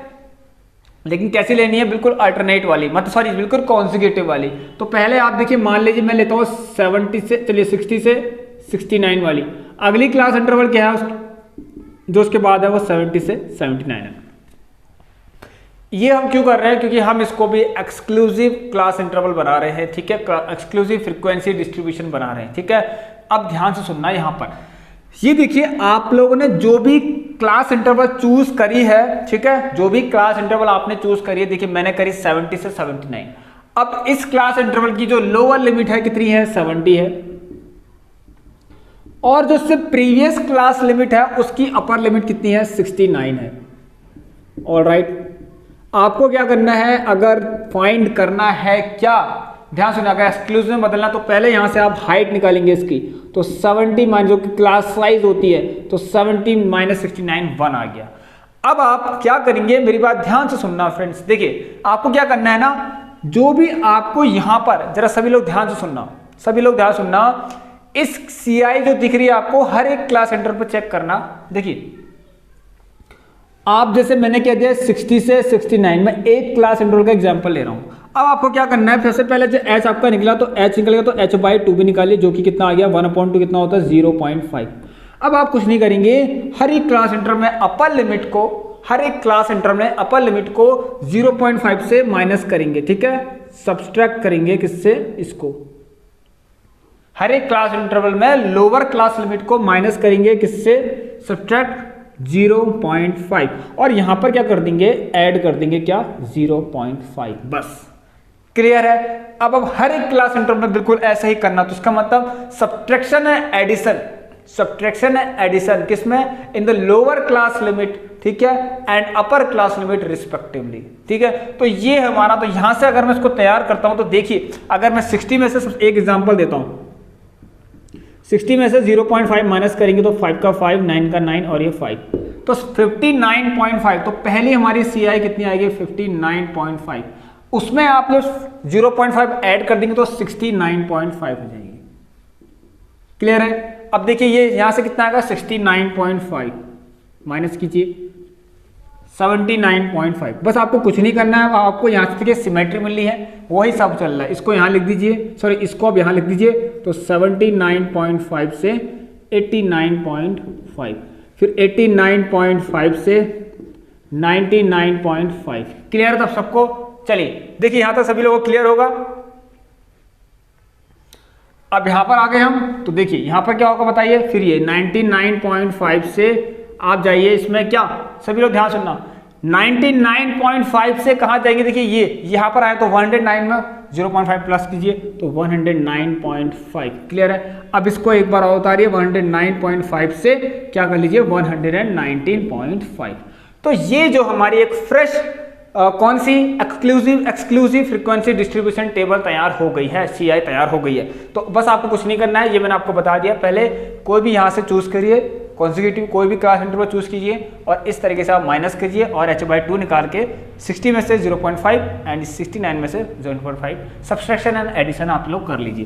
लेकिन कैसी लेनी है, बिल्कुल अल्टरनेट वाली, मतलब सॉरी बिल्कुल कॉन्जिक्यूटिव वाली। तो पहले आप देखिए, मान लीजिए मैं लेता हूँ 70 से, चलिए 60 से 69 वाली। अगली क्लास इंटरवल क्या है जो उसके बाद है वो 70 से 79 है। ये हम क्यों कर रहे हैं, क्योंकि हम इसको भी एक्सक्लूसिव क्लास इंटरवल बना रहे हैं, ठीक है, एक्सक्लूसिव फ्रीक्वेंसी डिस्ट्रीब्यूशन बना रहे हैं, ठीक है। अब ध्यान से सुनना, यहाँ पर ये देखिए आप लोगों ने जो भी क्लास इंटरवल चूज करी है, ठीक है, जो भी क्लास इंटरवल आपने चूज करी है, देखिए मैंने करी 70 से 79। अब इस क्लास इंटरवल की जो लोअर लिमिट है कितनी है, 70 है, और जो उससे प्रीवियस क्लास लिमिट है उसकी अपर लिमिट कितनी है, 69 है। ऑलराइट, आपको क्या करना है, अगर फाइंड करना है क्या, ध्यान सुनिए, अगर एक्सक्लूसिव में बदलना तो पहले यहां से आप हाइट निकालेंगे इसकी, तो 70 माइनस जो कि क्लास साइज होती है, तो 70 माइनस 69 1 आ गया। अब आप क्या करेंगे, मेरी बात ध्यान से सुनना फ्रेंड्स, देखिए आपको क्या करना है ना, जो भी आपको यहां पर, जरा सभी लोग ध्यान से सुनना, सभी लोग ध्यान सुनना, इस CI जो दिख रही है आपको हर एक क्लास सेंटर पर चेक करना। देखिए आप जैसे मैंने क्या दिया 60 से 69 में एक क्लास इंटरवल का एग्जांपल ले रहा हूं। अब आपको क्या करना है, सबसे पहले जो h आपका निकला तो h निकलेगा तो h/2 भी निकालिए, जो कि कितना आ गया 1/2 कितना होता है 0.5। अब आप कुछ नहीं करेंगे, हर एक क्लास इंटरवल में अपर लिमिट को, हर एक क्लास इंटरवल में अपर लिमिट को 0.5 से माइनस करेंगे, ठीक है, सब्सट्रैक्ट करेंगे किससे, इसको। हर एक क्लास इंटरवल में लोअर क्लास लिमिट को माइनस करेंगे किससे, सब्सट्रैक्ट 0.5, और यहां पर क्या कर देंगे, ऐड कर देंगे क्या 0.5, बस क्लियर है। अब हर एक क्लास इंटरवल में बिल्कुल ऐसा ही करना, तो इसका मतलब सब्ट्रैक्शन है एडिशन, सब्ट्रैक्शन है एडिशन किसमें, in the lower class limit, ठीक है, and upper class limit respectively, ठीक है। तो ये हमारा, तो यहां से अगर मैं इसको तैयार करता हूं तो देखिए, अगर मैं 60 में से एक एग्जांपल देता हूं, 60 में से 0.5 माइनस करेंगे तो 5 का 5, 9 का 9 और ये 5, तो 59.5, तो पहली हमारी CI कितनी आएगी 59.5, उसमें आप लोग 0.5 ऐड कर देंगे तो 69.5 हो जाएगी। क्लियर है। अब देखिए ये यहां से कितना आएगा 69.5 माइनस कीजिए 79.5, बस आपको कुछ नहीं करना है, आपको यहाँ से देखिए सिमेट्री मिल रही है, वही सब चल रहा है। इसको यहाँ लिख दीजिए, सॉरी इसको आप यहाँ लिख दीजिए, तो 79.5 से 89.5, फिर 89.5 से 99.5। क्लियर तब सबको। चलिए देखिए यहाँ तक सभी लोगों को क्लियर होगा। अब यहाँ पर आ गए हम, तो देखिए यहाँ पर क्या होगा बताइए, फिर ये 99.5 से आप जाइए इसमें क्या, सभी लोग ध्यान सुनना, 99.5 से कहाँ जाएंगे, देखिए ये यहाँ पर आए तो 109 में 0.5 प्लस कीजिए तो 109.5। क्लियर है। अब इसको एक बार और उतारिए, 109.5 से क्या कर लीजिए 119.5। तो ये जो हमारी एक फ्रेश कौन सी एक्सक्लूसिव फ्रीक्वेंसी डिस्ट्रीब्यूशन टेबल तैयार हो गई है, CI तैयार हो गई है। तो बस आपको कुछ नहीं करना है, ये मैंने आपको बता दिया। पहले कोई भी यहाँ से चूज करिए, कॉन्जिक्यूटिव कोई भी क्लास इंटरवल चूज कीजिए और इस तरीके से आप माइनस कीजिए और h/2 निकाल के 60 में से 0.5 एंड 69 में से 0.5 सब्सट्रैक्शन एंड एडिशन आप लोग कर लीजिए।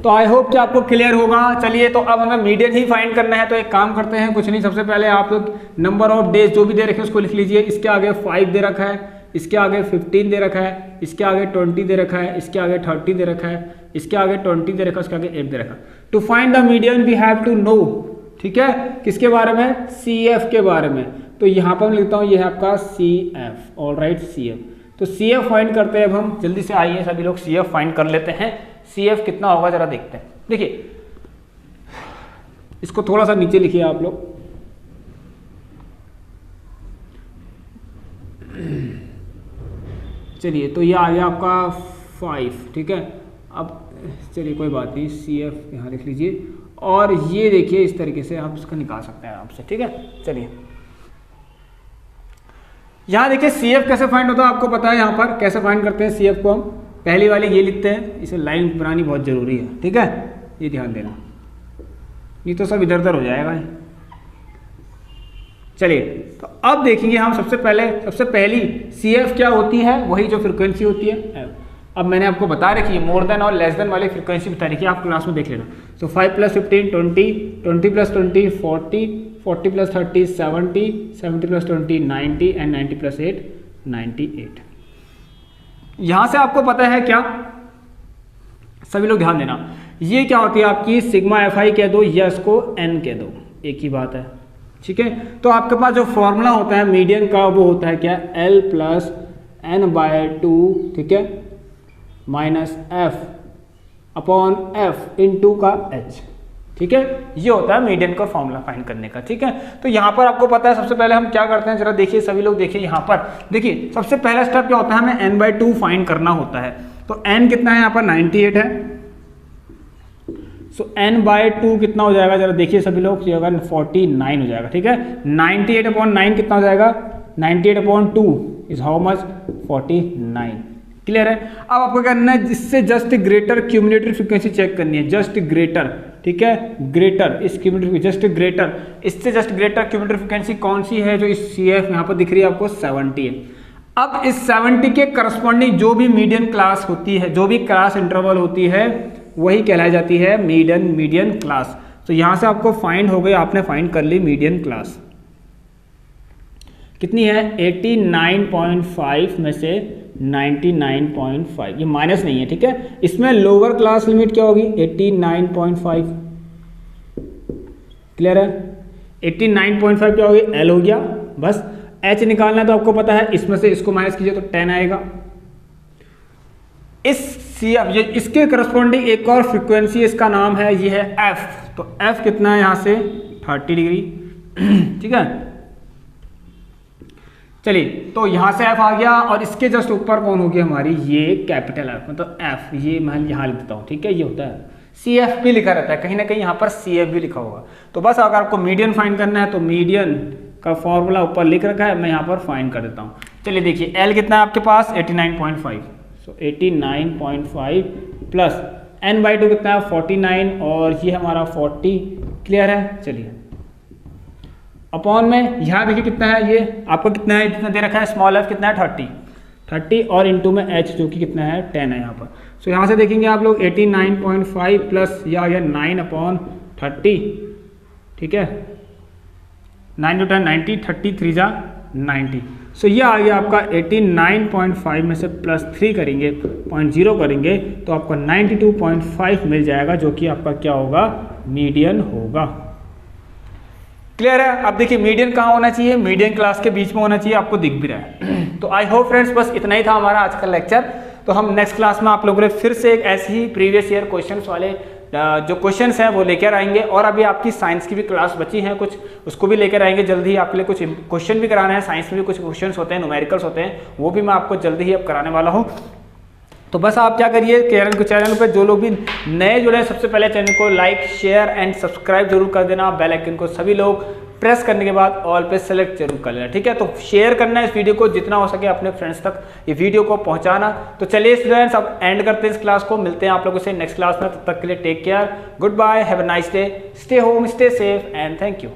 तो आई होप कि आपको क्लियर होगा। चलिए तो अब हमें मीडियन ही फाइंड करना है, तो एक काम करते हैं, कुछ नहीं, सबसे पहले आप लोग नंबर ऑफ डेज जो भी दे रखे हैं उसको लिख लीजिए। इसके आगे 5 दे रखा है, इसके आगे 15 दे रखा है, इसके आगे 20 दे रखा है, इसके आगे 30 दे रखा है, इसके आगे 20 दे रखा है, इसके आगे 8 दे रखा है। To find the median we have to know, ठीक है, किसके बारे में, CF के बारे में। तो यहाँ पर मैं लिखता हूँ, ये है आपका CF। Alright, CF। तो CF फाइंड करते हैं अब हम, जल्दी से आइए सभी लोग CF फाइंड कर लेते हैं। CF कितना होगा जरा देखते हैं। देखिए इसको थोड़ा सा नीचे लिखिए आप लोग, चलिए तो ये आ गया आपका 5, ठीक है। अब चलिए कोई बात नहीं, CF यहाँ लिख लीजिए और ये देखिए इस तरीके से आप इसको निकाल सकते हैं आराम से, ठीक है। चलिए यहाँ देखिए CF कैसे फाइंड होता है आपको पता है, यहाँ पर कैसे फाइंड करते हैं CF को हम, पहली वाले ये लिखते हैं, इसे लाइन बनानी बहुत जरूरी है, ठीक है, ये ध्यान देना, नहीं तो सब इधर उधर हो जाएगा। चलिए तो अब देखेंगे हम सबसे पहली CF क्या होती है, वही जो फ्रीक्वेंसी होती है। अब मैंने आपको बता रखी है, मोर देन और लेस देन वाली फ्रीक्वेंसी बता रखी है, आप क्लास में देख लेना। सो 5 + 15 20, 20 + 20 40, 40 + 30 70, 70 + 20 90 एंड 90 + 8 98। यहां से आपको पता है क्या, सभी लोग ध्यान देना, ये क्या होती है आपकी सिग्मा एफ आई कह दो या इसको एन कह दो, एक ही बात है, ठीक है। तो आपके पास जो फॉर्मूला होता है मीडियन का वो होता है क्या, एल प्लस एन बाय 2, ठीक है, minus F upon F into का एच, ठीक है। ये होता है मीडियन का फॉर्मूला फाइंड करने का, ठीक है। तो यहाँ पर आपको पता है सबसे पहले हम क्या करते हैं, जरा देखिए सभी लोग देखिए यहाँ पर, देखिए सबसे पहला स्टेप क्या होता है, हमें n बाई 2 फाइंड करना होता है। तो n कितना है यहाँ पर 98 है, सो n बाई 2 कितना हो जाएगा, जरा देखिए सभी लोग, ये होगा 49 हो जाएगा, ठीक है। 98 अपॉन 9 कितना हो जाएगा, 98 upon 2 is how much, 49, clear है। अब आपको करना है इससे just greater cumulative frequency check करनी है, जस्ट ग्रेटर, ठीक है, ग्रेटर इस क्यूमुलेटिव जस्ट ग्रेटर, इससे जस्ट ग्रेटर क्यूमुलेटिव फ्रीक्वेंसी कौन सी है, जो इस CF यहाँ पर दिख रही है आपको 70 है। अब इस 70 के करस्पॉन्डिंग जो भी मीडियन क्लास होती है, जो भी क्लास इंटरवल होती है, वही कहलाई जाती है मीडियन क्लास। तो यहाँ से आपको फाइंड हो गई, आपने फाइंड कर ली मीडियन क्लास कितनी है, 89.5 में से 99.5, ये माइनस नहीं है, ठीक है। इसमें लोअर क्लास लिमिट क्या होगी, 89.5, क्लियर है। 89.5 क्या होगी, L हो गया, बस H निकालना है तो आपको पता है, इसमें से इसको माइनस कीजिए तो 10 आएगा। इसके करस्पॉन्डिंग एक और फ्रीक्वेंसी इसका नाम है, ये है F। तो F कितना है यहाँ से 30 डिग्री, ठीक है। चलिए तो यहाँ से F आ गया और इसके जस्ट ऊपर कौन होगी हमारी, ये कैपिटल F, मतलब F, ये मैं यहाँ लिख देता हूँ, ठीक है। ये होता है CF भी लिखा रहता है, कहीं ना कहीं यहाँ पर CF भी लिखा होगा। तो बस अगर आपको मीडियन फाइंड करना है तो मीडियन का फॉर्मूला ऊपर लिख रखा है, मैं यहाँ पर फाइंड कर देता हूँ। चलिए देखिए L कितना है आपके पास 89.5, सो 89.5 प्लस n बाई 2 कितना है 49 और ये हमारा 40, क्लियर है। चलिए अपॉन में यहाँ देखिए कितना है, ये आपको कितना है, जितना दे रखा है स्मॉल f कितना है 30 और इनटू में h जो कि कितना है 10 है यहाँ पर। सो यहाँ से देखेंगे आप लोग 89.5 प्लस या 9 अपॉन 30, ठीक है, 9 × 10 90, 30 3 जा 90। सो ये आ गया आपका 89.5 में से प्लस 3 करेंगे 0.0 करेंगे तो आपको 92.5 मिल जाएगा, जो कि आपका क्या होगा, मीडियन होगा, क्लियर है। अब देखिए मीडियन कहाँ होना चाहिए, मीडियन क्लास के बीच में होना चाहिए, आपको दिख भी रहा है। तो आई होप फ्रेंड्स बस इतना ही था हमारा आज का लेक्चर। तो हम नेक्स्ट क्लास में आप लोगों ने फिर से एक ऐसे ही प्रीवियस ईयर क्वेश्चंस वाले जो क्वेश्चंस हैं वो लेकर आएंगे, और अभी आपकी साइंस की भी क्लास बची है कुछ, उसको भी लेकर आएंगे जल्दी ही। आपके लिए कुछ क्वेश्चन भी कराना है, साइंस में भी कुछ क्वेश्चंस होते हैं, न्यूमेरिकल्स होते हैं, वो भी मैं आपको जल्दी ही अब कराने वाला हूँ। तो बस आप क्या करिए, चैनल पे जो लोग भी नए जुड़े हैं सबसे पहले चैनल को लाइक शेयर एंड सब्सक्राइब जरूर कर देना, बेल आइकन को सभी लोग प्रेस करने के बाद ऑल पे सेलेक्ट जरूर कर लेना, ठीक है। तो शेयर करना है इस वीडियो को, जितना हो सके अपने फ्रेंड्स तक ये वीडियो को पहुंचाना। तो चलिए स्टूडेंट्स अब एंड करते हैं इस क्लास को, मिलते हैं आप लोगों से नेक्स्ट क्लास में, तब तक के लिए take care, goodbye, have a nice day, stay home, stay safe and thank you.